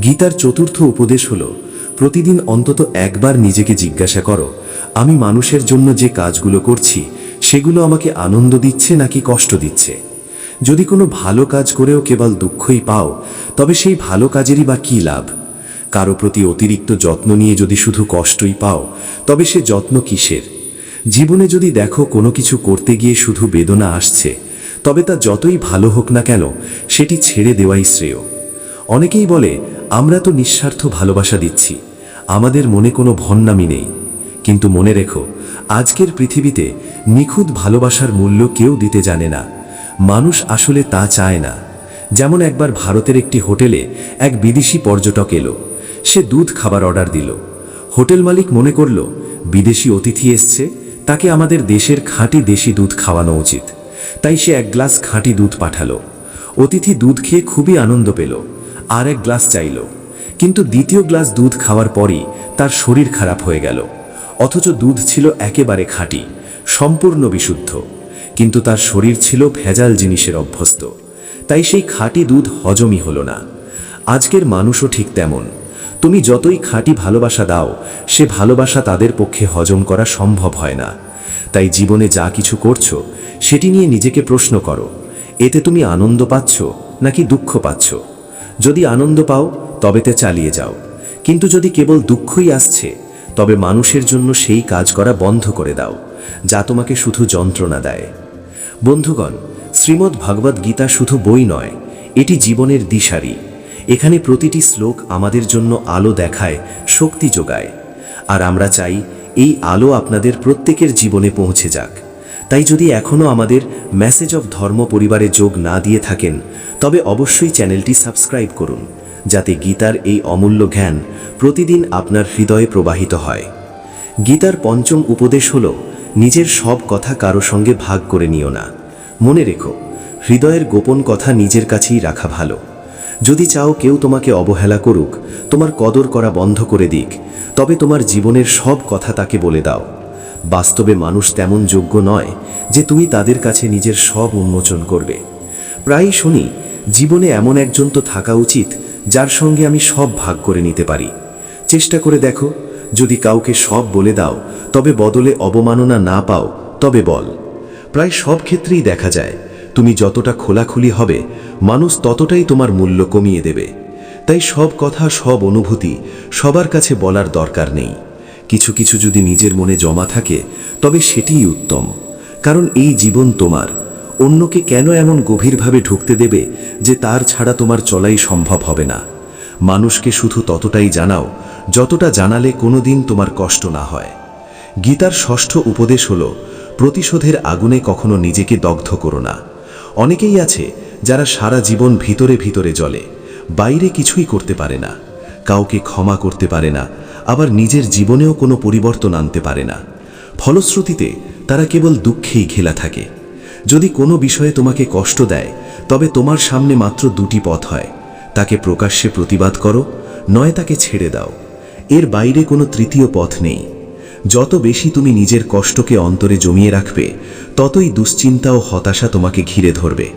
গীতার চতুর্থ উপদেশ হলো, প্রতিদিন অন্তত একবার নিজেকে জিজ্ঞাসা করো, আমি মানুষের জন্য যে কাজগুলো করছি সেগুলো আমাকে আনন্দ দিচ্ছে নাকি কষ্ট দিচ্ছে? যদি কোনো ভালো কাজ করেও কেবল দুঃখই পাও, তবে সেই ভালো কাজেরই বা কী লাভ? কারো প্রতি অতিরিক্ত যত্ন নিয়ে যদি শুধু কষ্টই পাও, তবে সে যত্ন কিসের? জীবনে যদি দেখো কোনো কিছু করতে গিয়ে শুধু বেদনা আসছে, তবে তা যতই ভালো হোক না কেন, সেটি ছেড়ে দেওয়াই শ্রেয়। অনেকেই বলে, আমরা তো নিঃস্বার্থ ভালোবাসা দিচ্ছি, আমাদের মনে কোনো ভন্নামি নেই। কিন্তু মনে রেখো, আজকের পৃথিবীতে নিখুঁত ভালোবাসার মূল্য কেউ দিতে জানে না। মানুষ আসলে তা চায় না। যেমন একবার ভারতের একটি হোটেলে এক বিদেশি পর্যটক এলো। সে দুধ খাবার অর্ডার দিল। হোটেল মালিক মনে করল, বিদেশি অতিথি এসছে, তাকে আমাদের দেশের খাঁটি দেশি দুধ খাওয়ানো উচিত। তাই সে এক গ্লাস খাঁটি দুধ পাঠালো। অতিথি দুধ খেয়ে খুবই আনন্দ পেল, আর এক গ্লাস চাইল। কিন্তু দ্বিতীয় গ্লাস দুধ খাওয়ার পরই তার শরীর খারাপ হয়ে গেল। অথচ দুধ ছিল একেবারে খাঁটি, সম্পূর্ণ বিশুদ্ধ, কিন্তু তার শরীর ছিল ভেজাল জিনিসের অভ্যস্ত। তাই সেই খাঁটি দুধ হজমই হলো না। আজকের মানুষও ঠিক তেমন। তুমি যতই খাঁটি ভালোবাসা দাও, সে ভালোবাসা তাদের পক্ষে হজম করা সম্ভব হয় না। তাই জীবনে যা কিছু করছো, সেটি নিয়ে নিজেকে প্রশ্ন করো, এতে তুমি আনন্দ পাচ্ছ নাকি দুঃখ পাচ্ছ? যদি আনন্দ পাও, তবে তে চালিয়ে যাও। কিন্তু যদি কেবল দুঃখই আসছে, তবে মানুষের জন্য সেই কাজ করা বন্ধ করে দাও, যা তোমাকে শুধু যন্ত্রণা দেয়। বন্ধুগণ, শ্রীমদ্ ভাগবত গীতা শুধু বই নয়, এটি জীবনের দিশারি। এখানে প্রতিটি শ্লোক আমাদের জন্য আলো দেখায়, শক্তি যোগায়। আর আমরা চাই এই আলো আপনাদের প্রত্যেকের জীবনে পৌঁছে যাক। তাই যদি এখনও আমাদের মেসেজ অফ ধর্ম পরিবারে যোগ না দিয়ে থাকেন, তবে অবশ্যই চ্যানেলটি সাবস্ক্রাইব করুন, যাতে গীতার এই অমূল্য জ্ঞান প্রতিদিন আপনার হৃদয়ে প্রবাহিত হয়। গীতার পঞ্চম উপদেশ হল, নিজের সব কথা কারো সঙ্গে ভাগ করে নিও না। মনে রেখো, হৃদয়ের গোপন কথা নিজের কাছেই রাখা ভালো। যদি চাও কেউ তোমাকে অবহেলা করুক, তোমার কদর করা বন্ধ করে দিক, তবে তোমার জীবনের সব কথা তাকে বলে দাও। বাস্তবে মানুষ তেমন যোগ্য নয় যে তুমি তাদের কাছে নিজের সব উন্মোচন করবে। প্রায়ই শুনি, জীবনে এমন একজন তো থাকা উচিত যার সঙ্গে আমি সব ভাগ করে নিতে পারি। চেষ্টা করে দেখো, যদি কাউকে সব বলে দাও, তবে বদলে অবমাননা না পাও, তবে বল। প্রায় সব ক্ষেত্রেই দেখা যায়, তুমি যতটা খোলাখুলি হবে, মানুষ ততটাই তোমার মূল্য কমিয়ে দেবে। তাই সব কথা, সব অনুভূতি সবার কাছে বলার দরকার নেই। কিছু কিছু যদি নিজের মনে জমা থাকে, তবে সেটিই উত্তম। কারণ এই জীবন তোমার। অন্যকে কেন এমন গভীরভাবে ঢুকতে দেবে যে তার ছাড়া তোমার চলাই সম্ভব হবে না? মানুষকে শুধু ততটাই জানাও যতটা জানালে কোনোদিন তোমার কষ্ট না হয়। গীতার ষষ্ঠ উপদেশ হল, প্রতিশোধের আগুনে কখনো নিজেকে দগ্ধ করো না। অনেকেই আছে যারা সারা জীবন ভিতরে ভিতরে জ্বলে, বাইরে কিছুই করতে পারে না, কাউকে ক্ষমা করতে পারে না, আবার নিজের জীবনেও কোনো পরিবর্তন আনতে পারে না। ফলশ্রুতিতে তারা কেবল দুঃখেই ঘেলা থাকে। যদি কোনো বিষয়ে তোমাকে কষ্ট দেয়, তবে তোমার সামনে মাত্র দুটি পথ হয়: তাকে প্রকাশ্যে প্রতিবাদ করো, নয় তাকে ছেড়ে দাও। এর বাইরে কোনো তৃতীয় পথ নেই। যত বেশি তুমি নিজের কষ্টকে অন্তরে জমিয়ে রাখবে, ততই দুশ্চিন্তা ও হতাশা তোমাকে ঘিরে ধরবে।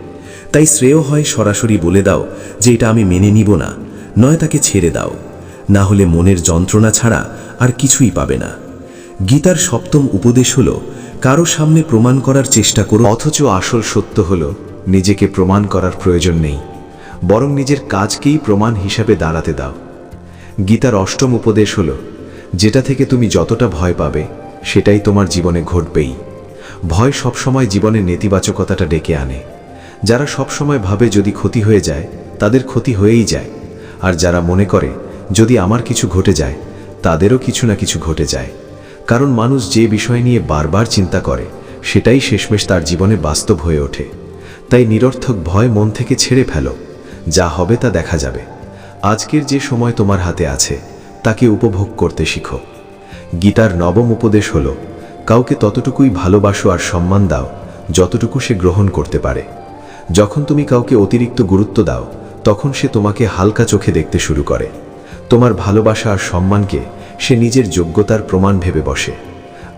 তাই শ্রেয় হয় সরাসরি বলে দাও যে এটা আমি মেনে নিব না, নয় তাকে ছেড়ে দাও। না হলে মনের যন্ত্রণা ছাড়া আর কিছুই পাবে না। গীতার সপ্তম উপদেশ হল, কারো সামনে প্রমাণ করার চেষ্টা করো, অথচ আসল সত্য হল নিজেকে প্রমাণ করার প্রয়োজন নেই, বরং নিজের কাজকেই প্রমাণ হিসাবে দাঁড়াতে দাও। গীতার অষ্টম উপদেশ হল, যেটা থেকে তুমি যতটা ভয় পাবে সেটাই তোমার জীবনে ঘটবেই। ভয় সবসময় জীবনে নেতিবাচকতাটা ডেকে আনে। যারা সবসময় ভাবে যদি ক্ষতি হয়ে যায়, তাদের ক্ষতি হয়েই যায়। আর যারা মনে করে যদি আমার কিছু ঘটে যায়, তাদেরও কিছু না কিছু ঘটে যায়। কারণ মানুষ যে বিষয় নিয়ে বারবার চিন্তা করে, সেটাই শেষমেশ তার জীবনে বাস্তব হয়ে ওঠে। তাই নিরর্থক ভয় মন থেকে ছেড়ে ফেলো, যা হবে তা দেখা যাবে। আজকের যে সময় তোমার হাতে আছে, তাকে উপভোগ করতে শিখো। গীতার নবম উপদেশ হল, কাউকে ততটুকুই ভালোবাসো আর সম্মান দাও যতটুকু সে গ্রহণ করতে পারে। যখন তুমি কাউকে অতিরিক্ত গুরুত্ব দাও, তখন সে তোমাকে হালকা চোখে দেখতে শুরু করে। তোমার ভালোবাসা আর সম্মানকে সে নিজের যোগ্যতার প্রমাণ ভেবে বসে।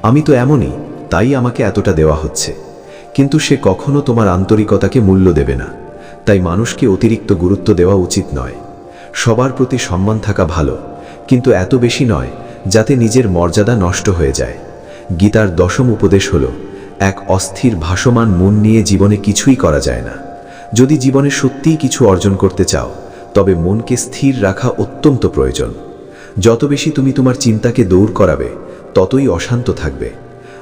আমি তো এমনই, তাই আমাকে এতটা দেওয়া হচ্ছে। কিন্তু সে কখনো তোমার আন্তরিকতাকে মূল্য দেবে না। তাই মানুষকে অতিরিক্ত গুরুত্ব দেওয়া উচিত নয়। সবার প্রতি সম্মান থাকা ভালো, কিন্তু এত বেশি নয় যাতে নিজের মর্যাদা নষ্ট হয়ে যায়। গীতার দশম উপদেশ হল, এক অস্থির ভাসমান মন নিয়ে জীবনে কিছুই করা যায় না। যদি জীবনে সত্যিই কিছু অর্জন করতে চাও, তবে মনকে স্থির রাখা অত্যন্ত প্রয়োজন। যত বেশি তুমি তোমার চিন্তাকে দৌড় করাবে, ততই অশান্ত থাকবে।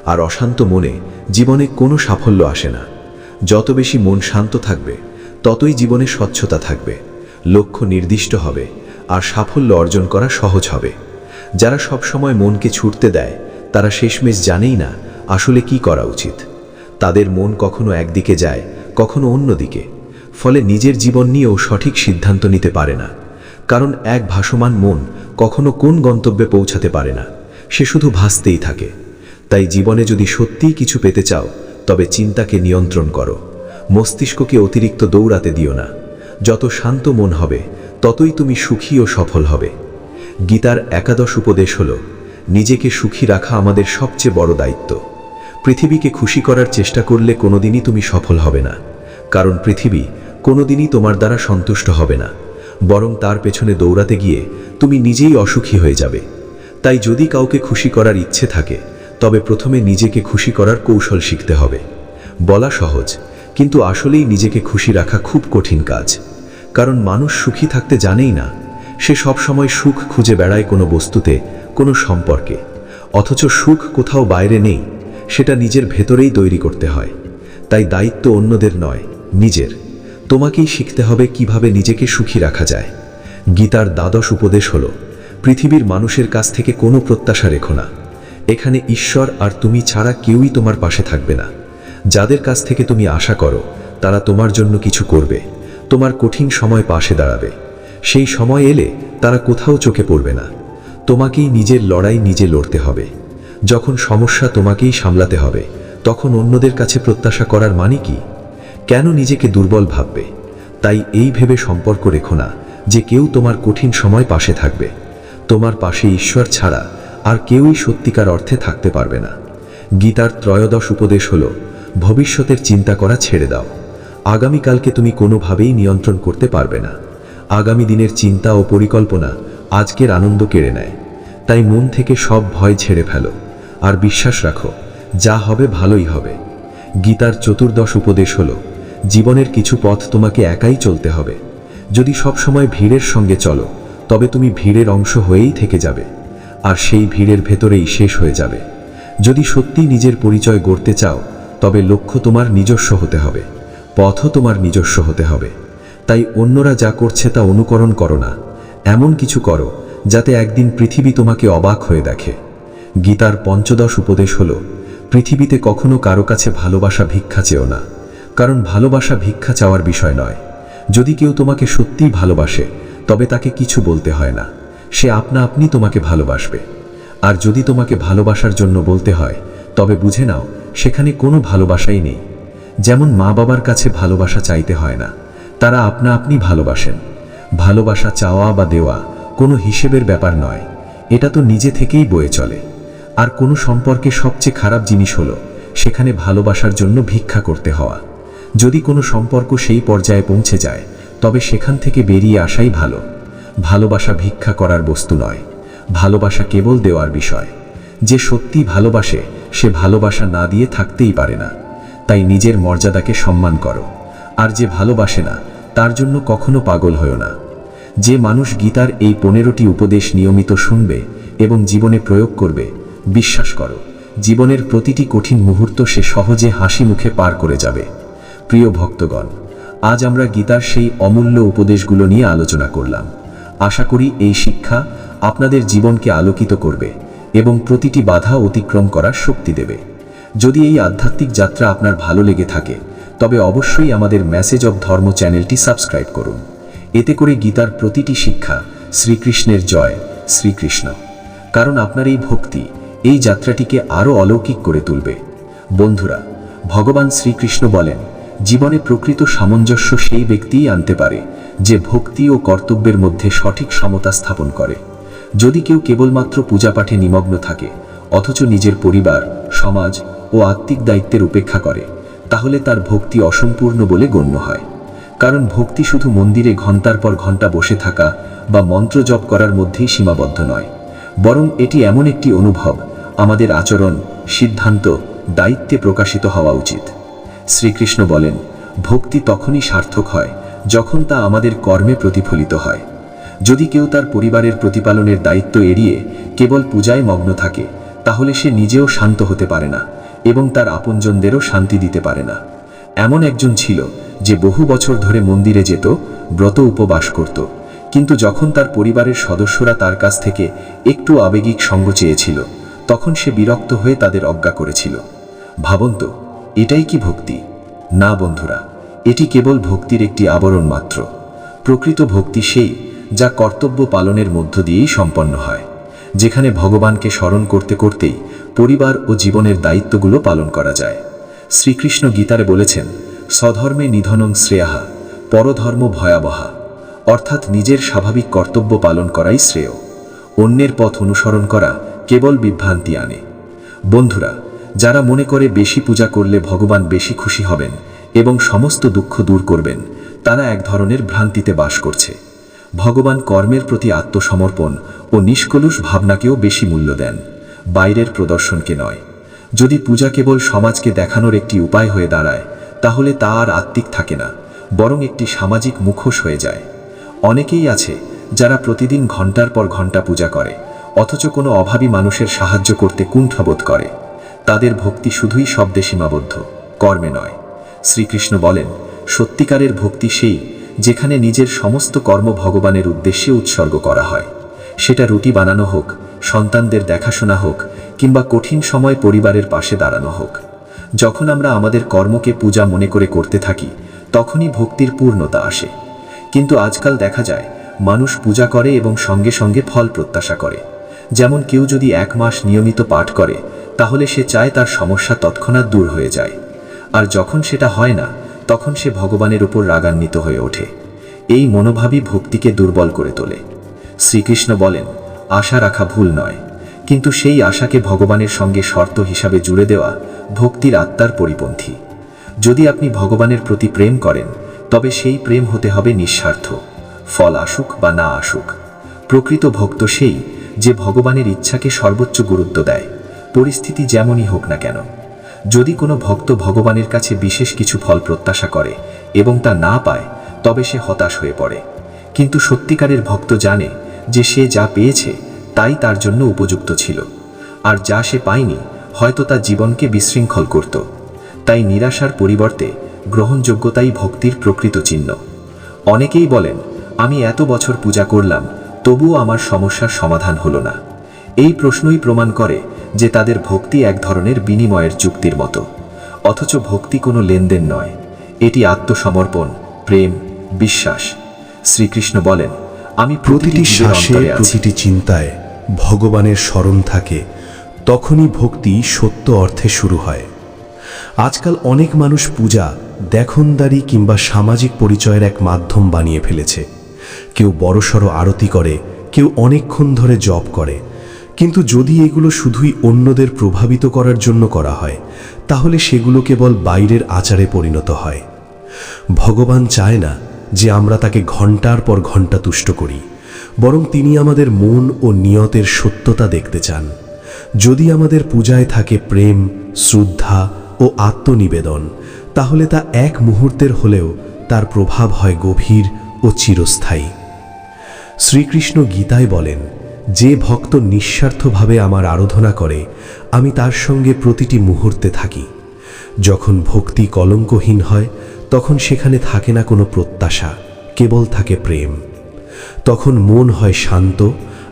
আর অশান্ত মনে জীবনে কোনো সাফল্য আসে না। যত বেশি মন শান্ত থাকবে, ততই জীবনে স্বচ্ছতা থাকবে, লক্ষ্য নির্দিষ্ট হবে, আর সাফল্য অর্জন করা সহজ হবে। যারা সবসময় মনকে ছুটতে দেয়, তারা শেষমেশ জানেই না আসলে কি করা উচিত। তাদের মন কখনো একদিকে যায়, কখনো অন্যদিকে। ফলে নিজের জীবন নিয়েও সঠিক সিদ্ধান্ত নিতে পারে না। কারণ এক ভাসমান মন কখনো কোন গন্তব্যে পৌঁছাতে পারে না, সে শুধু ভাসতেই থাকে। তাই জীবনে যদি সত্যিই কিছু পেতে চাও, তবে চিন্তাকে নিয়ন্ত্রণ করো, মস্তিষ্ককে অতিরিক্ত দৌড়াতে দিও না। যত শান্ত মন হবে, ততই তুমি সুখী ও সফল হবে। গীতার একাদশ উপদেশ হল, নিজেকে সুখী রাখা আমাদের সবচেয়ে বড় দায়িত্ব। পৃথিবীকে খুশি করার চেষ্টা করলে কোনোদিনই তুমি সফল হবে না। কারণ পৃথিবী কোনোদিনই তোমার দ্বারা সন্তুষ্ট হবে না, বরং তার পেছনে দৌড়াতে গিয়ে তুমি নিজেই অসুখী হয়ে যাবে। তাই যদি কাউকে খুশি করার ইচ্ছে থাকে, তবে প্রথমে নিজেকে খুশি করার কৌশল শিখতে হবে। বলা সহজ, কিন্তু আসলেই নিজেকে খুশি রাখা খুব কঠিন কাজ। কারণ মানুষ সুখী থাকতে জানেই না। সে সবসময় সুখ খুঁজে বেড়ায় কোনো বস্তুতে, কোনো সম্পর্কে। অথচ সুখ কোথাও বাইরে নেই, সেটা নিজের ভেতরেই তৈরি করতে হয়। তাই দায়িত্ব অন্যদের নয়, নিজের। তোমাকেই শিখতে হবে কিভাবে নিজেকে সুখী রাখা যায়। গীতার দ্বাদশ উপদেশ হল, পৃথিবীর মানুষের কাছ থেকে কোনো প্রত্যাশা রেখো না। এখানে ঈশ্বর আর তুমি ছাড়া কেউই তোমার পাশে থাকবে না। যাদের কাছ থেকে তুমি আশা করো, তারা তোমার জন্য কিছু করবে, তোমার কঠিন সময় পাশে দাঁড়াবে। সেই সময় এলে তারা কোথাও চোখে পড়বে না। তোমাকেই নিজের লড়াই নিজে লড়তে হবে। যখন সমস্যা তোমাকেই সামলাতে হবে, তখন অন্যদের কাছে প্রত্যাশা করার মানে কি? কেন নিজেকে দুর্বল ভাববে? তাই এই ভেবে সম্পর্ক রেখো না যে কেউ তোমার কঠিন সময় পাশে থাকবে। তোমার পাশে ঈশ্বর ছাড়া আর কেউই সত্যিকার অর্থে থাকতে পারবে না। গীতার ত্রয়োদশ উপদেশ হল, ভবিষ্যতের চিন্তা করা ছেড়ে দাও। আগামীকালকে তুমি কোনোভাবেই নিয়ন্ত্রণ করতে পারবে না। আগামী দিনের চিন্তা ও পরিকল্পনা আজকের আনন্দ কেড়ে নেয়। তাই মন থেকে সব ভয় ছেড়ে ফেলো, আর বিশ্বাস রাখো যা হবে ভালোই হবে। গীতার চতুর্দশ উপদেশ হল, জীবনের কিছু পথ তোমাকে একাই চলতে হবে। যদি সবসময় ভিড়ের সঙ্গে চলো, তবে তুমি ভিড়ের অংশ হয়েই থেকে যাবে, আর সেই ভিড়ের ভেতরেই শেষ হয়ে যাবে। যদি সত্যি নিজের পরিচয় গড়তে চাও, তবে লক্ষ্য তোমার নিজস্ব হতে হবে, পথও তোমার নিজস্ব হতে হবে। তাই অন্যরা যা করছে তা অনুকরণ করো না, এমন কিছু করো যাতে একদিন পৃথিবী তোমাকে অবাক হয়ে দেখে। গীতার পঞ্চদশ উপদেশ হল, পৃথিবীতে কখনো কারো কাছে ভালোবাসা ভিক্ষা চেও না, কারণ ভালোবাসা ভিক্ষা চাওয়ার বিষয় নয়। যদি কেউ তোমাকে সত্যিই ভালোবাসে তবে তাকে কিছু বলতে হয় না, সে আপনা আপনি তোমাকে ভালোবাসবে। আর যদি তোমাকে ভালোবাসার জন্য বলতে হয় তবে বুঝে নাও সেখানে কোনো ভালোবাসাই নেই। যেমন মা বাবার কাছে ভালোবাসা চাইতে হয় না, তারা আপনা আপনি ভালোবাসেন। ভালোবাসা চাওয়া বা দেওয়া কোনো হিসেবের ব্যাপার নয়, এটা তো নিজে থেকেই বয়ে চলে। আর কোনো সম্পর্কে সবচেয়ে খারাপ জিনিস হলো সেখানে ভালোবাসার জন্য ভিক্ষা করতে হওয়া। যদি কোনো সম্পর্ক সেই পর্যায়ে পৌঁছে যায় তবে সেখান থেকে বেরিয়ে আসাই ভালো। ভালোবাসা ভিক্ষা করার বস্তু নয়, ভালোবাসা কেবল দেওয়ার বিষয়। যে সত্যি ভালোবাসে সে ভালোবাসা না দিয়ে থাকতেই পারে না। তাই নিজের মর্যাদাকে সম্মান করো। আর যে ভালোবাসে না তার জন্য কখনো পাগল হয়ো না। যে মানুষ গীতার এই 15টি উপদেশ নিয়মিত শুনবে এবং জীবনে প্রয়োগ করবে, বিশ্বাস করো জীবনের প্রতিটি কঠিন মুহূর্ত সে সহজে হাসি মুখে পার করে যাবে। প্রিয় ভক্তগণ, আজ আমরা গীতার সেই অমূল্য উপদেশগুলো নিয়ে আলোচনা করলাম। আশা করি এই শিক্ষা আপনাদের জীবনকে আলোকিত করবে এবং প্রতিটি বাধা অতিক্রম করার শক্তি দেবে। যদি এই আধ্যাত্মিক যাত্রা আপনার ভালো লেগে থাকে তবে অবশ্যই আমাদের মেসেজ অব ধর্ম চ্যানেলটি সাবস্ক্রাইব করুন। এতে করে গীতার প্রতিটি শিক্ষা শ্রীকৃষ্ণের জয়, শ্রীকৃষ্ণ। কারণ আপনার এই ভক্তি এই যাত্রাটিকে আরও অলৌকিক করে তুলবে। বন্ধুরা, ভগবান শ্রীকৃষ্ণ বলেন, জীবনে প্রকৃত সামঞ্জস্য সেই ব্যক্তিই আনতে পারে যে ভক্তি ও কর্তব্যের মধ্যে সঠিক সমতা স্থাপন করে। যদি কেউ কেবলমাত্র পূজাপাঠে নিমগ্ন থাকে অথচ নিজের পরিবার, সমাজ ও আত্মিক দায়িত্বের উপেক্ষা করে, তাহলে তার ভক্তি অসম্পূর্ণ বলে গণ্য হয়। কারণ ভক্তি শুধু মন্দিরে ঘন্টার পর ঘন্টা বসে থাকা বা মন্ত্র জপ করার মধ্যেই সীমাবদ্ধ নয়, বরং এটি এমন একটি অনুভব আমাদের আচরণ, সিদ্ধান্ত, দায়িত্বে প্রকাশিত হওয়া উচিত। শ্রীকৃষ্ণ বলেন, ভক্তি তখনই সার্থক হয় যখন তা আমাদের কর্মে প্রতিফলিত হয়। যদি কেউ তার পরিবারের প্রতিপালনের দায়িত্ব এড়িয়ে কেবল পূজায় মগ্ন থাকে তাহলে সে নিজেও শান্ত হতে পারে না এবং তার আপনজনদেরও শান্তি দিতে পারে না। এমন একজন ছিল যে বহু বছর ধরে মন্দিরে যেত, ব্রত উপবাস করত, কিন্তু যখন তার পরিবারের সদস্যরা তার কাছ থেকে একটু আবেগিক সঙ্গ চেয়েছিল তখন সে বিরক্ত হয়ে তাদের অজ্ঞা করেছিল। ভাবুন তো, এটাই কি ভক্তি? না বন্ধুরা, এটি কেবল ভক্তির একটি আবরণ মাত্র। প্রকৃত ভক্তি সেই যা কর্তব্য পালনের মধ্য দিয়েই সম্পন্ন হয়, যেখানে ভগবানকে স্মরণ করতে করতেই পরিবার ও জীবনের দায়িত্বগুলো পালন করা যায়। শ্রীকৃষ্ণ গীতারে বলেছেন, স্বধর্মে নিধনং শ্রেয়াহা, পরধর্ম ভয়াবহা। অর্থাৎ নিজের স্বাভাবিক কর্তব্য পালন করাই শ্রেয়, অন্যের পথ অনুসরণ করা কেবল বিভ্রান্তি আনে। বন্ধুরা, যারা মনে করে বেশি পূজা করলে ভগবান বেশি খুশি হবেন এবং সমস্ত দুঃখ দূর করবেন, তারা এক ধরনের ভ্রান্তিতে বাস করছে। ভগবান কর্মের প্রতি আত্মসমর্পণ ও নিষ্কলুষ ভাবনাকেও বেশি মূল্য দেন, বাইরের প্রদর্শনকে নয়। যদি পূজা কেবল সমাজকে দেখানোর একটি উপায় হয়ে দাঁড়ায় তাহলে তা আর আত্মিক থাকে না, বরং একটি সামাজিক মুখোশ হয়ে যায়। অনেকেই আছে যারা প্রতিদিন ঘন্টার পর ঘন্টা পূজা করে অথচ কোনো অভাবী মানুষের সাহায্য করতে কুণ্ঠাবোধ করে। তাদের ভক্তি শুধুই শব্দে সীমাবদ্ধ, কর্মে নয়। শ্রীকৃষ্ণ বলেন, সত্যিকারের ভক্তি সেই যেখানে নিজের সমস্ত কর্ম ভগবানের উদ্দেশ্যে উৎসর্গ করা হয়। সেটা রুটি বানানো হোক, সন্তানদের দেখাশোনা হোক, কিংবা কঠিন সময় পরিবারের পাশে দাঁড়ানো হোক। যখন আমরা আমাদের কর্মকে পূজা মনে করে করতে থাকি তখনই ভক্তির পূর্ণতা আসে। কিন্তু আজকাল দেখা যায় মানুষ পূজা করে এবং সঙ্গে সঙ্গে ফল প্রত্যাশা করে। যেমন কেউ যদি 1 মাস নিয়মিত পাঠ করে তাহলে সে চায় তার সমস্যা তৎক্ষণাৎ দূর হয়ে যায়, আর যখন সেটা হয় না তখন সে ভগবানের উপর রাগান্বিত হয়ে ওঠে। এই মনোভাবই ভক্তিকে দুর্বল করে তোলে। শ্রীকৃষ্ণ বলেন, আশা রাখা ভুল নয়, কিন্তু সেই আশাকে ভগবানের সঙ্গে শর্ত হিসাবে জুড়ে দেওয়া ভক্তির আত্মার পরিপন্থী। যদি আপনি ভগবানের প্রতি প্রেম করেন তবে সেই প্রেম হতে হবে নিঃস্বার্থ, ফল আসুক বা না আসুক। প্রকৃত ভক্ত সেই যে ভগবানের ইচ্ছাকে সর্বোচ্চ গুরুত্ব দেয়, পরিস্থিতি যেমনই হোক না কেন। যদি কোনো ভক্ত ভগবানের কাছে বিশেষ কিছু ফল প্রত্যাশা করে এবং তা না পায় তবে সে হতাশ হয়ে পড়ে। কিন্তু সত্যিকারের ভক্ত জানে যে সে যা পেয়েছে তাই তার জন্য উপযুক্ত ছিল, আর যা সে পায়নি হয়তো তার জীবনকে বিশৃঙ্খল করত। তাই নিরাশার পরিবর্তে গ্রহণযোগ্যতাই ভক্তির প্রকৃত চিহ্ন। অনেকেই বলেন, আমি এত বছর পূজা করলাম তবুও আমার সমস্যার সমাধান হলো না। এই প্রশ্নই প্রমাণ করে যে তাদের ভক্তি এক ধরনের বিনিময়ের চুক্তির মতো, অথচ ভক্তি কোনো লেনদেন নয়, এটি আত্মসমর্পণ, প্রেম, বিশ্বাস। শ্রীকৃষ্ণ বলেন, আমি প্রতিটি জীবের শ্বাসে, অন্তরে আছি। প্রতিটি চিন্তায় ভগবানের স্মরণ থাকে, তখনই ভক্তি সত্য অর্থে শুরু হয়। আজকাল অনেক মানুষ পূজা দেখনদারি কিংবা সামাজিক পরিচয়ের এক মাধ্যম বানিয়ে ফেলেছে। কেউ বড়সড় আরতি করে, কেউ অনেকক্ষণ ধরে জপ করে। কিন্তু যদি এগুলো শুধুই অন্যদের প্রভাবিত করার জন্য করা হয়, তাহলে সেগুলো কেবল বাইরের আচারে পরিণত হয়। ভগবান চায় না যে আমরা তাকে ঘন্টার পর ঘন্টা তুষ্ট করি, বরং তিনি আমাদের মন ও নিয়তের সত্যতা দেখতে চান। যদি আমাদের পূজায় থাকে প্রেম, শ্রদ্ধা ও আত্মনিবেদন, তাহলে তা এক মুহূর্তের হলেও তার প্রভাব হয় গভীর ও চিরস্থায়ী। শ্রীকৃষ্ণ গীতায় বলেন, যে ভক্ত নিঃস্বার্থভাবে আমার আরাধনা করে, আমি তার সঙ্গে প্রতিটি মুহূর্তে থাকি। যখন ভক্তি কলঙ্কহীন হয়, তখন সেখানে থাকে না কোনো প্রত্যাশা, কেবল থাকে প্রেম। তখন মন হয় শান্ত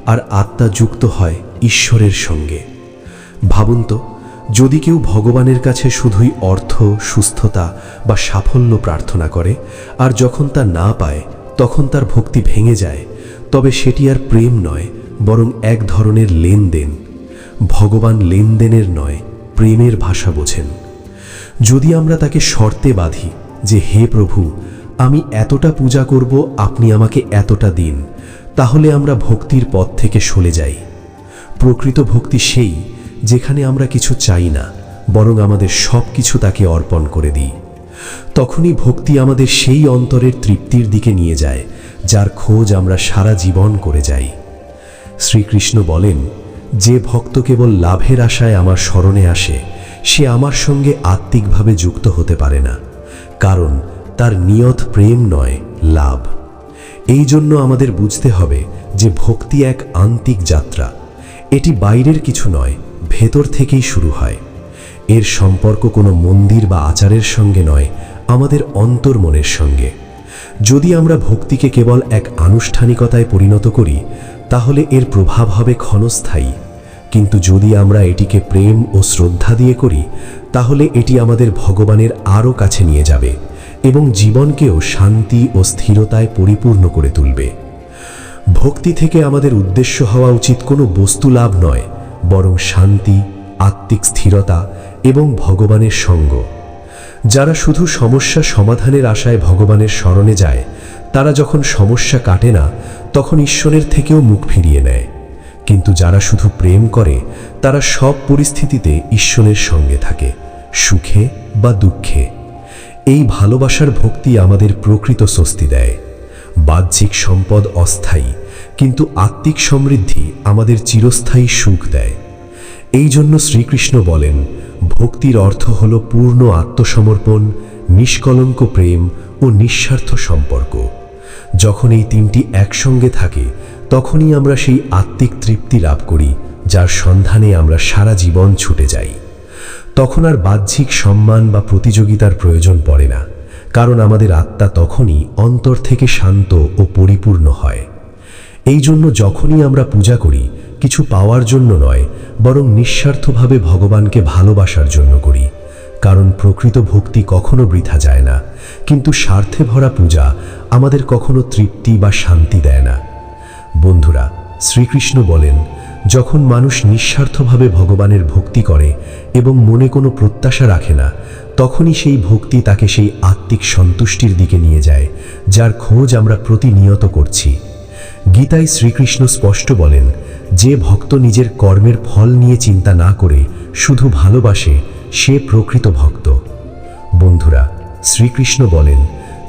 আর আত্মা যুক্ত হয় ঈশ্বরের সঙ্গে। ভাবুন তো, যদি কেউ ভগবানের কাছে শুধুই অর্থ, সুস্থতা বা সাফল্য প্রার্থনা করে, আর যখন তা না পায় তখন তার ভক্তি ভেঙে যায়, তবে সেটি আর প্রেম নয়, বরং এক ধরনের লেনদেন। ভগবান লেনদেনের নয়, প্রেমের ভাষা বোঝেন। যদি আমরা তাকে শর্তে বাঁধি যে, হে প্রভু, আমি এতটা পূজা করব, আপনি আমাকে এতটা দিন, তাহলে আমরা ভক্তির পথ থেকে সরে যাই। প্রকৃত ভক্তি সেই যেখানে আমরা কিছু চাই না, বরং আমাদের সব কিছু তাকে অর্পণ করে দিই। তখনই ভক্তি আমাদের সেই অন্তরের তৃপ্তির দিকে নিয়ে যায়, যার খোঁজ আমরা সারা জীবন করে যাই। শ্রীকৃষ্ণ বলেন, যে ভক্ত কেবল লাভের আশায় আমার শরণে আসে, সে আমার সঙ্গে আত্মিকভাবে যুক্ত হতে পারে না, কারণ তার নিয়ত প্রেম নয়, লাভ। এই জন্য আমাদের বুঝতে হবে যে ভক্তি এক আন্তিক যাত্রা। এটি বাইরের কিছু নয়, ভেতর থেকেই শুরু হয়। এর সম্পর্ক কোনো মন্দির বা আচারের সঙ্গে নয়, আমাদের অন্তর্মনের সঙ্গে। যদি আমরা ভক্তিকে কেবল এক আনুষ্ঠানিকতায় পরিণত করি, তাহলে এর প্রভাব হবে ক্ষণস্থায়ী। কিন্তু যদি আমরা এটিকে প্রেম ও শ্রদ্ধা দিয়ে করি, তাহলে এটি আমাদের ভগবানের আরও কাছে নিয়ে যাবে এবং জীবনকেও শান্তি ও স্থিরতায় পরিপূর্ণ করে তুলবে। ভক্তি থেকে আমাদের উদ্দেশ্য হওয়া উচিত কোনো বস্তু লাভ নয়, বরং শান্তি, আত্মিক স্থিরতা এবং ভগবানের সঙ্গ। যারা শুধু সমস্যা সমাধানের আশায় ভগবানের শরণে যায়, তারা যখন সমস্যা কাটে না, তখন ঈশ্বরের থেকেও মুখ ফিরিয়ে নেয়। কিন্তু যারা শুধু প্রেম করে, তারা সব পরিস্থিতিতে ঈশ্বরের সঙ্গে থাকে, সুখে বা দুঃখে। এই ভালোবাসার ভক্তি আমাদের প্রকৃত স্বস্তি দেয়। বাহ্যিক সম্পদ অস্থায়ী, কিন্তু আত্মিক সমৃদ্ধি আমাদের চিরস্থায়ী সুখ দেয়। এই জন্য শ্রীকৃষ্ণ বলেন, ভক্তির অর্থ হল পূর্ণ আত্মসমর্পণ, নিষ্কলঙ্ক প্রেম ও নিঃস্বার্থ সম্পর্ক। যখন এই তিনটি একসঙ্গে থাকে, তখনই আমরা সেই আত্মিক তৃপ্তি লাভ করি, যার সন্ধানে আমরা সারা জীবন ছুটে যাই। তখন আর বাহ্যিক সম্মান বা প্রতিযোগিতার প্রয়োজন পড়ে না, কারণ আমাদের আত্মা তখনই অন্তর থেকে শান্ত ও পরিপূর্ণ হয়। এই জন্য যখনই আমরা পূজা করি, কিছু পাওয়ার জন্য নয়, বরং নিঃস্বার্থভাবে ভগবানকে ভালোবাসার জন্য করি। কারণ প্রকৃত ভক্তি কখনো বৃথা যায় না, কিন্তু স্বার্থে ভরা পূজা আমাদের কখনো তৃপ্তি বা শান্তি দেয় না। বন্ধুরা, শ্রীকৃষ্ণ বলেন, যখন মানুষ নিঃস্বার্থভাবে ভগবানের ভক্তি করে এবং মনে কোনো প্রত্যাশা রাখে না, তখনই সেই ভক্তি তাকে সেই আত্মিক সন্তুষ্টির দিকে নিয়ে যায়, যার খোঁজ আমরা প্রতিনিয়ত করছি। গীতায় শ্রীকৃষ্ণ স্পষ্ট বলেন, যে ভক্ত নিজের কর্মের ফল নিয়ে চিন্তা না করে শুধু ভালোবাসে, সে প্রকৃত ভক্ত। বন্ধুরা, শ্রীকৃষ্ণ বলেন,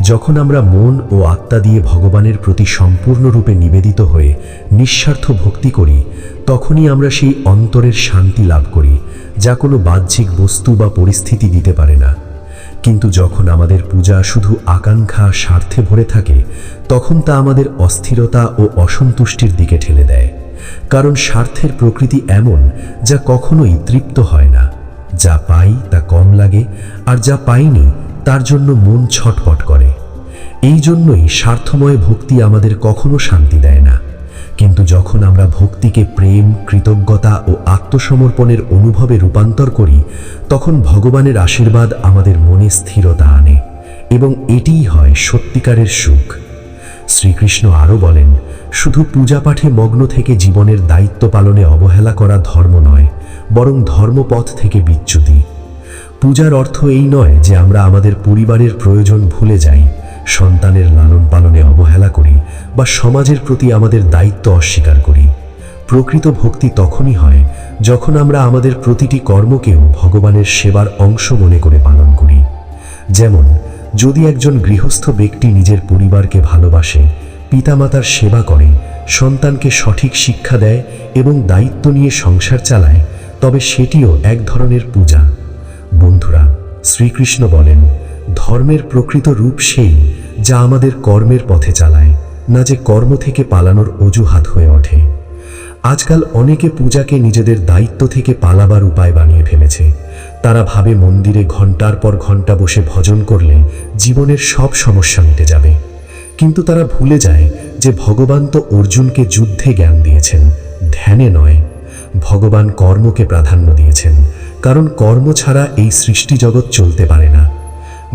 যখন আমরা মন ও আত্মা দিয়ে ভগবানের প্রতি সম্পূর্ণরূপে নিবেদিত হয়ে নিঃস্বার্থ ভক্তি করি, তখনই আমরা সেই অন্তরের শান্তি লাভ করি, যা কোনো বাহ্যিক বস্তু বা পরিস্থিতি দিতে পারে না। কিন্তু যখন আমাদের পূজা শুধু আকাঙ্ক্ষা, স্বার্থে ভরে থাকে, তখন তা আমাদের অস্থিরতা ও অসন্তুষ্টির দিকে ঠেলে দেয়। কারণ স্বার্থের প্রকৃতি এমন, যা কখনোই তৃপ্ত হয় না। যা পাই তা কম লাগে, আর যা পাইনি তার জন্য মন ছটপট করে। এই জন্যই স্বার্থময় ভক্তি আমাদের কখনো শান্তি দেয় না। কিন্তু যখন আমরা ভক্তিকে প্রেম, কৃতজ্ঞতা ও আত্মসমর্পণের অনুভবে রূপান্তর করি, তখন ভগবানের আশীর্বাদ আমাদের মনে স্থিরতা আনে এবং এটিই হয় সত্যিকারের সুখ। শ্রীকৃষ্ণ আরও বলেন, শুধু পূজাপাঠে মগ্ন থেকে জীবনের দায়িত্ব পালনে অবহেলা করা ধর্ম নয়, বরং ধর্মপথ থেকে বিচ্যুতি। পূজার অর্থ এই নয় যে আমরা আমাদের পরিবারের প্রয়োজন ভুলে যাই, সন্তানের লালন পালনে অবহেলা করি বা সমাজের প্রতি আমাদের দায়িত্ব অস্বীকার করি। প্রকৃত ভক্তি তখনই হয় যখন আমরা আমাদের প্রতিটি কর্মকেও ভগবানের সেবার অংশ মনে করে পালন করি। যেমন, যদি একজন গৃহস্থ ব্যক্তি নিজের পরিবারকে ভালোবাসে, পিতামাতার সেবা করে, সন্তানকে সঠিক শিক্ষা দেয় এবং দায়িত্ব নিয়ে সংসার চালায়, তবে সেটিও এক ধরনের পূজা। বন্ধুরা, শ্রীকৃষ্ণ বলেন, ধর্মের প্রকৃত রূপ সেই যা আমাদের কর্মের পথে চালায়, না যে কর্ম থেকে পালানোর অজুহাত হয়ে ওঠে। আজকাল অনেকে পূজাকে নিজেদের দায়িত্ব থেকে পালাবার উপায় বানিয়ে ফেলেছে। তারা ভাবে মন্দিরে ঘন্টার পর ঘন্টা বসে ভজন করলে জীবনের সব সমস্যা মিটে যাবে। কিন্তু তারা ভুলে যায় যে ভগবান তো অর্জুনকে যুদ্ধে জ্ঞান দিয়েছেন, ধ্যানে নয়। ভগবান কর্মকে প্রাধান্য দিয়েছেন, কারণ কর্ম ছাড়া এই সৃষ্টি জগৎ চলতে পারে না।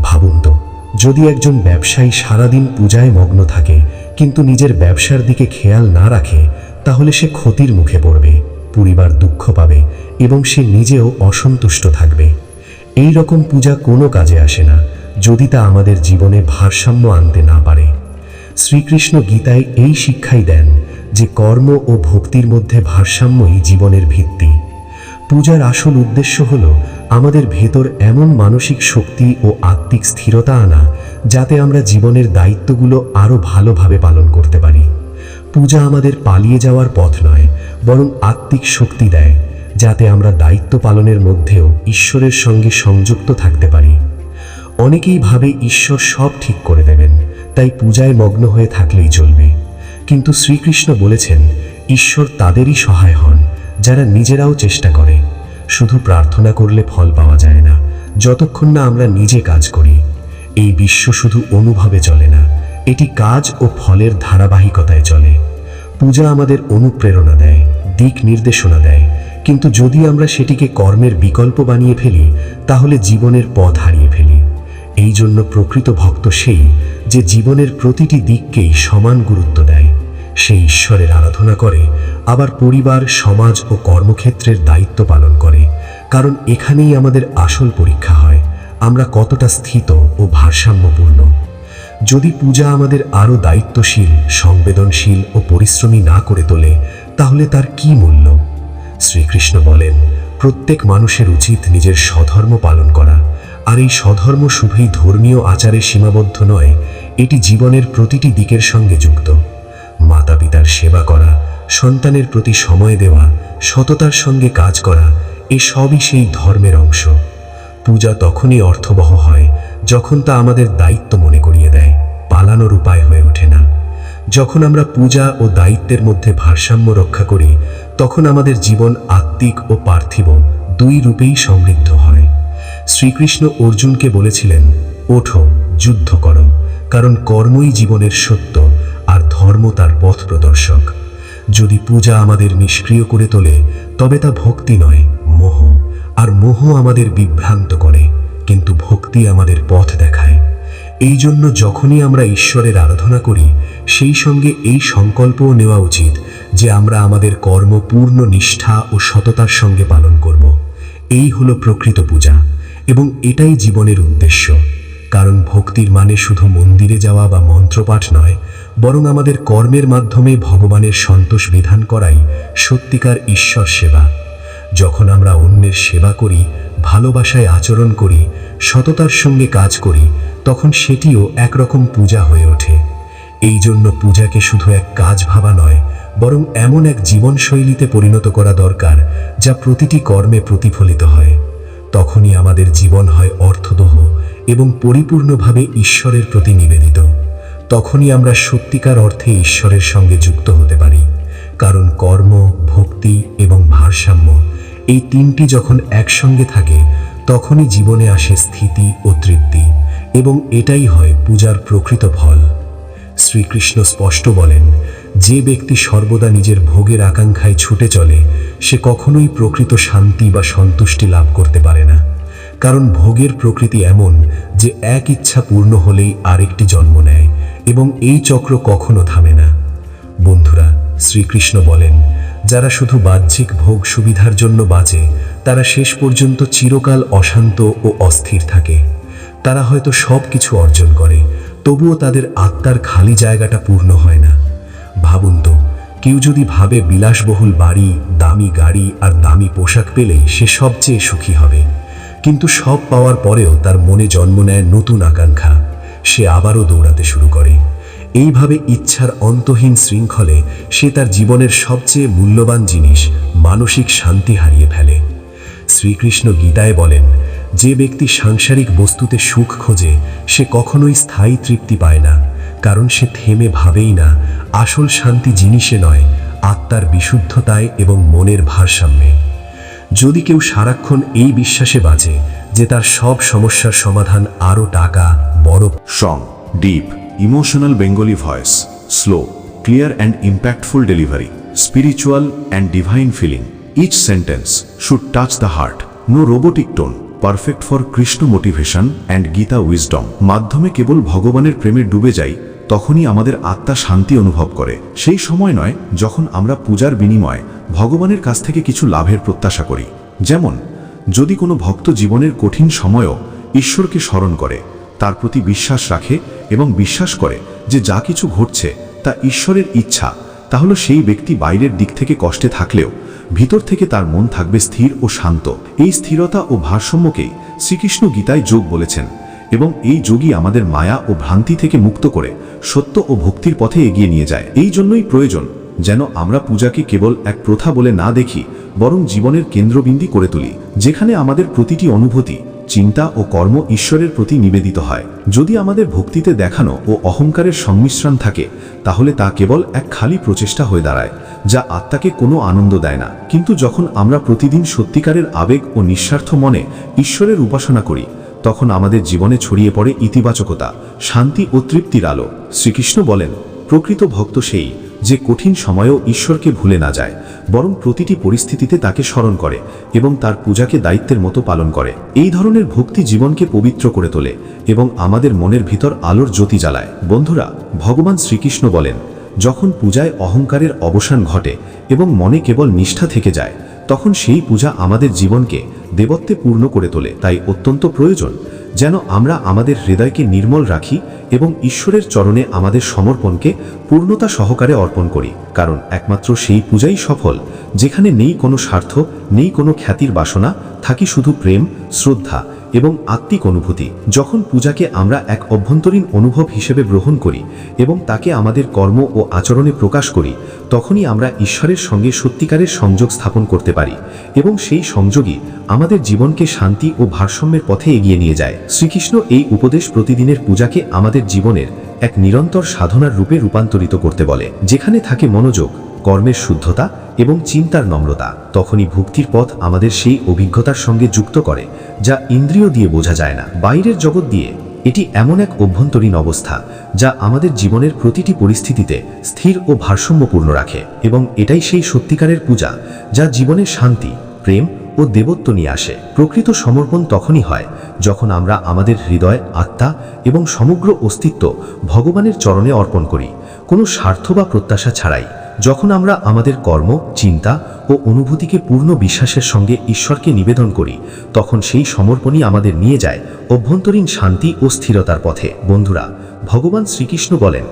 ভাবুন তো, যদি একজন ব্যবসায়ী সারাদিন পূজায় মগ্ন থাকে কিন্তু নিজের ব্যবসার দিকে খেয়াল না রাখে, তাহলে সে ক্ষতির মুখে পড়বে, পরিবার দুঃখ পাবে এবং সে নিজেও অসন্তুষ্ট থাকবে। এই রকম পূজা কোনো কাজে আসে না যদি তা আমাদের জীবনে ভারসাম্য আনতে না পারে। শ্রীকৃষ্ণ গীতায় এই শিক্ষাই দেন যে কর্ম ও ভক্তির মধ্যে ভারসাম্যই জীবনের ভিত্তি। পূজার আসল উদ্দেশ্য হল আমাদের ভেতর এমন মানসিক শক্তি ও আত্মিক স্থিরতা আনা যাতে আমরা জীবনের দায়িত্বগুলো আরও ভালোভাবে পালন করতে পারি। পূজা আমাদের পালিয়ে যাওয়ার পথ নয়, বরং আত্মিক শক্তি দেয় যাতে আমরা দায়িত্ব পালনের মধ্যেও ঈশ্বরের সঙ্গে সংযুক্ত থাকতে পারি। অনেকেই ভাবে ঈশ্বর সব ঠিক করে দেবেন, তাই পূজায় মগ্ন হয়ে থাকলেই চলবে। কিন্তু শ্রীকৃষ্ণ বলেছেন, ঈশ্বর তাদেরই সহায় হন যারা নিজেরাও চেষ্টা করে। শুধু প্রার্থনা করলে ফল পাওয়া যায় না, যতক্ষণ না আমরা নিজে কাজ করি। এই বিশ্ব শুধু অনুভবে চলে না, এটি কাজ ও ফলের ধারাবাহিকতায় চলে। পূজা আমাদের অনুপ্রেরণা দেয়, দিক নির্দেশনা দেয়, কিন্তু যদি আমরা সেটিকে কর্মের বিকল্প বানিয়ে ফেলি, তাহলে জীবনের পথ হারিয়ে ফেলি। এই জন্য প্রকৃত ভক্ত সেই যে জীবনের প্রতিটি দিককেই সমান গুরুত্ব দেয়। সে ঈশ্বরের আরাধনা করে, আবার পরিবার, সমাজ ও কর্মক্ষেত্রের দায়িত্ব পালন করে, কারণ এখানেই আমাদের আসল পরীক্ষা হয় আমরা কতটা স্থিত ও ভারসাম্যপূর্ণ। যদি পূজা আমাদের আরও দায়িত্বশীল, সংবেদনশীল ও পরিশ্রমী না করে তোলে, তাহলে তার কি মূল্য? শ্রীকৃষ্ণ বলেন, প্রত্যেক মানুষের উচিত নিজের স্বধর্ম পালন করা, আর এই স্বধর্ম শুধুই ধর্মীয় আচারে সীমাবদ্ধ নয়, এটি জীবনের প্রতিটি দিকের সঙ্গে যুক্ত। মাতা পিতার সেবা করা, সন্তানের প্রতি সময় দেওয়া, সততার সঙ্গে কাজ করা, এসবই সেই ধর্মের অংশ। পূজা তখনই অর্থবহ হয় যখন তা আমাদের দায়িত্ব মনে করিয়ে দেয়, পালানোর উপায় হয়ে ওঠে না। যখন আমরা পূজা ও দায়িত্বের মধ্যে ভারসাম্য রক্ষা করি, তখন আমাদের জীবন আত্মিক ও পার্থিব দুই রূপেই সমৃদ্ধ হয়। শ্রীকৃষ্ণ অর্জুনকে বলেছিলেন, ওঠো, যুদ্ধ করো, কারণ কর্মই জীবনের সত্য আর ধর্ম তার পথ প্রদর্শক। যদি পূজা আমাদের নিষ্ক্রিয় করে তোলে, তবে তা ভক্তি নয়, মোহ। আর মোহ আমাদের বিভ্রান্ত করে, কিন্তু ভক্তি আমাদের পথ দেখায়। এই জন্য যখনই আমরা ঈশ্বরের আরাধনা করি, সেই সঙ্গে এই সংকল্পও নেওয়া উচিত যে আমরা আমাদের কর্ম পূর্ণ নিষ্ঠা ও সততার সঙ্গে পালন করব। এই হলো প্রকৃত পূজা, এবং এটাই জীবনের উদ্দেশ্য। কারণ ভক্তির মানে শুধু মন্দিরে যাওয়া বা মন্ত্রপাঠ নয়, বরং আমাদের কর্মের মাধ্যমে ভগবানের সন্তোষ বিধান করাই সত্যিকার ঈশ্বর সেবা। যখন আমরা অন্যের সেবা করি, ভালোবাসায় আচরণ করি, সততার সঙ্গে কাজ করি, তখন সেটিও একরকম পূজা হয়ে ওঠে। এই জন্য পূজাকে শুধু এক কাজ ভাবা নয়, বরং এমন এক জীবনশৈলীতে পরিণত করা দরকার যা প্রতিটি কর্মে প্রতিফলিত হয়। তখনই আমাদের জীবন হয় অর্থবহ এবং পরিপূর্ণভাবে ঈশ্বরের প্রতি নিবেদিত। তখনই আমরা সত্যিকার অর্থে ঈশ্বরের সঙ্গে যুক্ত হতে পারি। কারণ কর্ম, ভক্তি এবং ভারসাম্য, এই তিনটি যখন একসঙ্গে থাকে, তখনই জীবনে আসে স্থিতি ও তৃপ্তি, এবং এটাই হয় পূজার প্রকৃত ফল। শ্রীকৃষ্ণ স্পষ্ট বলেন, যে ব্যক্তি সর্বদা নিজের ভোগের আকাঙ্ক্ষায় ছুটে চলে সে কখনোই প্রকৃত শান্তি বা সন্তুষ্টি লাভ করতে পারে না, কারণ ভোগের প্রকৃতি এমন যে এক ইচ্ছা পূর্ণ হলেই আরেকটি জন্ম নেয় এবং এই চক্র কখনো থামে না। বন্ধুরা, শ্রীকৃষ্ণ বলেন, যারা শুধু বাহ্যিক ভোগ সুবিধার জন্য বাঁচে তারা শেষ পর্যন্ত চিরকাল অশান্ত ও অস্থির থাকে। তারা হয়তো সব কিছু অর্জন করে, তবুও তাদের আত্মার খালি জায়গাটা পূর্ণ হয় না। ভাবুন তো, কেউ যদি ভাবে বিলাসবহুল বাড়ি, দামি গাড়ি আর দামি পোশাক পেলেই সে সবচেয়ে সুখী হবে, কিন্তু সব পাওয়ার পরেও তার মনে জন্ম নেয় নতুন আকাঙ্ক্ষা, সে আবারও দৌড়াতে শুরু করে। এইভাবে ইচ্ছার অন্তহীন শৃঙ্খলে সে তার জীবনের সবচেয়ে মূল্যবান জিনিস, মানসিক শান্তি হারিয়ে ফেলে। শ্রীকৃষ্ণ গীতায় বলেন, যে ব্যক্তি সাংসারিক বস্তুতে সুখ খোঁজে সে কখনোই স্থায়ী তৃপ্তি পায় না, কারণ সে থেমে ভাবেই না আসল শান্তি জিনিসে নয়, আত্মার বিশুদ্ধতায় এবং মনের ভারসাম্যে। যদি কেউ সারাক্ষণ এই বিশ্বাসে বাঁচে যে তার সব সমস্যার সমাধান আরও টাকা, বড় Strong, deep, emotional Bengali voice, slow, clear and impactful delivery, spiritual and divine feeling. Each sentence should touch the heart. No robotic tone, perfect for Krishna motivation and Gita wisdom. মাধ্যমে কেবল ভগবানের প্রেমে ডুবে যাই, তখনই আমাদের আত্মা শান্তি অনুভব করে। সেই সময় নয় যখন আমরা পূজার বিনিময়ে ভগবানের কাছ থেকে কিছু লাভের প্রত্যাশা করি। যেমন, যদি কোনো ভক্ত জীবনের কঠিন সময়ও ঈশ্বরকে স্মরণ করে, তার প্রতি বিশ্বাস রাখে এবং বিশ্বাস করে যে যা কিছু ঘটছে তা ঈশ্বরের ইচ্ছা, তাহলে সেই ব্যক্তি বাইরের দিক থেকে কষ্টে থাকলেও ভিতর থেকে তার মন থাকবে স্থির ও শান্ত। এই স্থিরতা ও ভারসাম্যকেই শ্রীকৃষ্ণ গীতায় যোগ বলেছেন, এবং এই যোগই আমাদের মায়া ও ভ্রান্তি থেকে মুক্ত করে সত্য ও ভক্তির পথে এগিয়ে নিয়ে যায়। এই জন্যই প্রয়োজন যেন আমরা পূজাকে কেবল এক প্রথা বলে না দেখি, বরং জীবনের কেন্দ্রবিন্দু করে তুলি, যেখানে আমাদের প্রতিটি অনুভূতি, চিন্তা ও কর্ম ঈশ্বরের প্রতি নিবেদিত হয়। যদি আমাদের ভক্তিতে দেখানো ও অহংকারের সংমিশ্রণ থাকে, তাহলে তা কেবল এক খালি প্রচেষ্টা হয়ে দাঁড়ায়, যা আত্মাকে কোনো আনন্দ দেয় না। কিন্তু যখন আমরা প্রতিদিন সত্যিকারের আবেগ ও নিঃস্বার্থ মনে ঈশ্বরের উপাসনা করি, তখন আমাদের জীবনে ছড়িয়ে পড়ে ইতিবাচকতা, শান্তি ও তৃপ্তির আলো। শ্রীকৃষ্ণ বলেন, প্রকৃত ভক্ত সেই যে কঠিন সময়েও ঈশ্বরকে ভুলে না যায়, বরং প্রতিটি পরিস্থিতিতে তাকে স্মরণ করে এবং তার পূজাকে দায়িত্বের মতো পালন করে। এই ধরনের ভক্তি জীবনকে পবিত্র করে তোলে এবং আমাদের মনের ভিতর আলোর জ্যোতি জ্বালায়। বন্ধুরা, ভগবান শ্রীকৃষ্ণ বলেন, যখন পূজায় অহংকারের অবসান ঘটে এবং মনে কেবল নিষ্ঠা থেকে যায়, তখন সেই পূজা আমাদের জীবনকে দেবত্বে পূর্ণ করে তোলে। তাই অত্যন্ত প্রয়োজন যেন আমরা আমাদের হৃদয়কে নির্মল রাখি এবং ঈশ্বরের চরণে আমাদের সমর্পণকে পূর্ণতা সহকারে অর্পণ করি, কারণ একমাত্র সেই পূজাই সফল যেখানে নেই কোনো স্বার্থ, নেই কোনো খ্যাতির বাসনা, থাকি শুধু প্রেম, শ্রদ্ধা এবং আত্মিক অনুভূতি। যখন পূজাকে আমরা এক অভ্যন্তরীণ অনুভব হিসেবে গ্রহণ করি এবং তাকে আমাদের কর্ম ও আচরণে প্রকাশ করি, তখনই আমরা ঈশ্বরের সঙ্গে সত্যিকারের সংযোগ স্থাপন করতে পারি এবং সেই সংযোগই আমাদের জীবনকে শান্তি ও ভারসাম্যের পথে এগিয়ে নিয়ে যায়। শ্রীকৃষ্ণ এই উপদেশ প্রতিদিনের পূজাকে আমাদের জীবনের এক নিরন্তর সাধনার রূপে রূপান্তরিত করতে বলে, যেখানে থাকে মনোযোগ, কর্মের শুদ্ধতা এবং চিন্তার নম্রতা। তখনই ভক্তির পথ আমাদের সেই অভিজ্ঞতার সঙ্গে যুক্ত করে যা ইন্দ্রিয় দিয়ে বোঝা যায় না। বাইরের জগৎ দিয়ে এটি এমন এক অভ্যন্তরীণ অবস্থা যা আমাদের জীবনের প্রতিটি পরিস্থিতিতে স্থির ও ভারসাম্যপূর্ণ রাখে, এবং এটাই সেই সত্যিকারের পূজা যা জীবনের শান্তি, প্রেম ও দেবত্ব নিয়ে আসে। প্রকৃত সমর্পণ তখনই হয় যখন আমরা আমাদের হৃদয়, আত্মা এবং সমগ্র অস্তিত্ব ভগবানের চরণে অর্পণ করি, কোনো স্বার্থ বা প্রত্যাশা ছাড়াই। যখন আমরা আমাদের কর্ম, চিন্তা ও অনুভূতিকে পূর্ণ বিশ্বাসের সঙ্গে ঈশ্বরকে নিবেদন করি, তখন সেই সমর্পণই আমাদের নিয়ে যায় অভ্যন্তরীণ শান্তি ও স্থিরতার পথে। বন্ধুরা, ভগবান শ্রীকৃষ্ণ বলেন,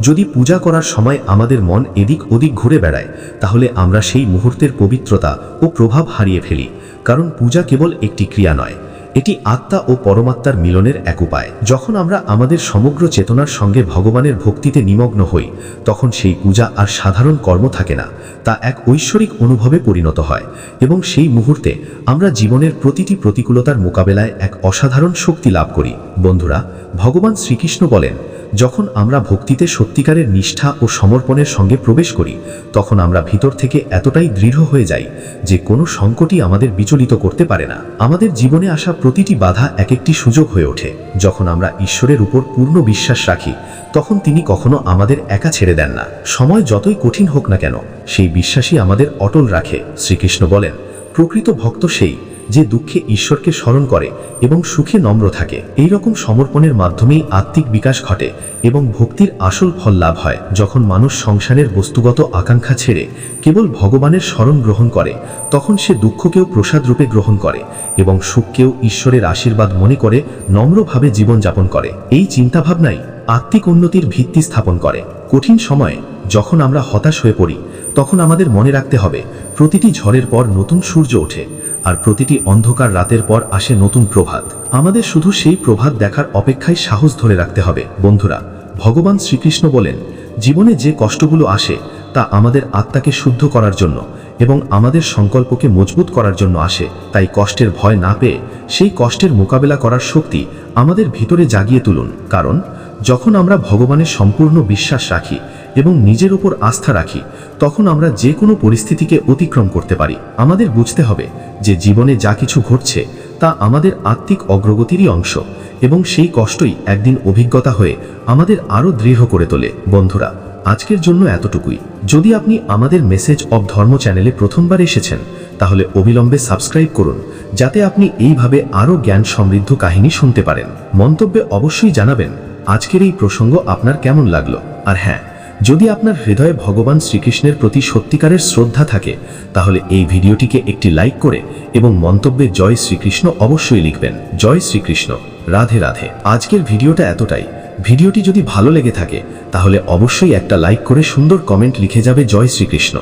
যদি পূজা করার সময় আমাদের মন এদিক ওদিক ঘুরে বেড়ায়, তাহলে আমরা সেই মুহূর্তের পবিত্রতা ও প্রভাব হারিয়ে ফেলি, কারণ পূজা কেবল একটি ক্রিয়া নয়, এটি আত্মা ও পরমাত্মার মিলনের এক উপায়। যখন আমরা আমাদের সমগ্র চেতনার সঙ্গে ভগবানের ভক্তিতে নিমগ্ন হই, তখন সেই পূজা আর সাধারণ কর্ম থাকে না, তা এক ঐশ্বরিক অনুভবে পরিণত হয়, এবং সেই মুহূর্তে আমরা জীবনের প্রতিটি প্রতিকূলতার মোকাবেলায় এক অসাধারণ শক্তি লাভ করি। বন্ধুরা, ভগবান শ্রীকৃষ্ণ বলেন, যখন আমরা ভক্তিতে সত্যিকারের নিষ্ঠা ও সমর্পণের সঙ্গে প্রবেশ করি তখন আমরা ভিতর থেকে এতটাই দৃঢ় হয়ে যাই যে কোনো সংকটই আমাদের বিচলিত করতে পারে না। আমাদের জীবনে আসা প্রতিটি বাধা এক একটি সুযোগ হয়ে ওঠে। যখন আমরা ঈশ্বরের উপর পূর্ণ বিশ্বাস রাখি তখন তিনি কখনো আমাদের একা ছেড়ে দেন না। সময় যতই কঠিন হোক না কেন সেই বিশ্বাসই আমাদের অটল রাখে। শ্রীকৃষ্ণ বলেন, প্রকৃত ভক্ত সেই যে দুঃখে ঈশ্বরকে স্মরণ করে এবং সুখে নম্র থাকে। এই রকম সমর্পণের মাধ্যমেই আত্মিক বিকাশ ঘটে এবং ভক্তির আসল ফল লাভ হয়। যখন মানুষ সংসারের বস্তুগত আকাঙ্ক্ষা ছেড়ে কেবল ভগবানের স্মরণ গ্রহণ করে তখন সে দুঃখকেও প্রসাদ রূপে গ্রহণ করে এবং সুখকেও ঈশ্বরের আশীর্বাদ মনে করে নম্রভাবে জীবনযাপন করে। এই চিন্তাভাবনাই আত্মিক উন্নতির ভিত্তি স্থাপন করে। কঠিন সময়ে যখন আমরা হতাশ হয়ে পড়ি তখন আমাদের মনে রাখতে হবে, প্রতিটি ঝড়ের পর নতুন সূর্য ওঠে আর প্রতিটি অন্ধকার রাতের পর আসে নতুন প্রভাত। আমাদের শুধু সেই প্রভাত দেখার অপেক্ষায় সাহস ধরে রাখতে হবে। বন্ধুরা, ভগবান শ্রীকৃষ্ণ বলেন, জীবনে যে কষ্টগুলো আসে তা আমাদের আত্মাকে শুদ্ধ করার জন্য এবং আমাদের সংকল্পকে মজবুত করার জন্য আসে। তাই কষ্টের ভয় না পেয়ে সেই কষ্টের মোকাবেলা করার শক্তি আমাদের ভিতরে জাগিয়ে তুলুন। কারণ যখন আমরা ভগবানের সম্পূর্ণ বিশ্বাস রাখি এবং নিজের উপর আস্থা রাখি তখন আমরা যে কোনো পরিস্থিতিকে অতিক্রম করতে পারি। আমাদের বুঝতে হবে যে জীবনে যা কিছু ঘটছে তা আমাদের আত্মিক অগ্রগতিরই অংশ এবং সেই কষ্টই একদিন অভিজ্ঞতা হয়ে আমাদের আরও দৃঢ় করে তোলে। বন্ধুরা, আজকের জন্য এতটুকুই। যদি আপনি আমাদের মেসেজ অব ধর্ম চ্যানেলে প্রথমবার এসেছেন তাহলে অবিলম্বে সাবস্ক্রাইব করুন, যাতে আপনি এইভাবে আরও জ্ঞান সমৃদ্ধ কাহিনী শুনতে পারেন। মন্তব্যে অবশ্যই জানাবেন আজকের এই প্রসঙ্গ আপনার কেমন লাগলো। আর হ্যাঁ, যদি আপনার হৃদয়ে ভগবান শ্রীকৃষ্ণের প্রতি সত্যিকারের শ্রদ্ধা থাকে তাহলে এই ভিডিওটিকে একটি লাইক করে এবং মন্তব্যে জয় শ্রীকৃষ্ণ অবশ্যই লিখবেন। জয় শ্রীকৃষ্ণ। রাধে রাধে। আজকের ভিডিওটা এতটাই। ভিডিওটি যদি ভালো লেগে থাকে তাহলে অবশ্যই একটা লাইক করে সুন্দর কমেন্ট লিখে যাবে জয় শ্রীকৃষ্ণ।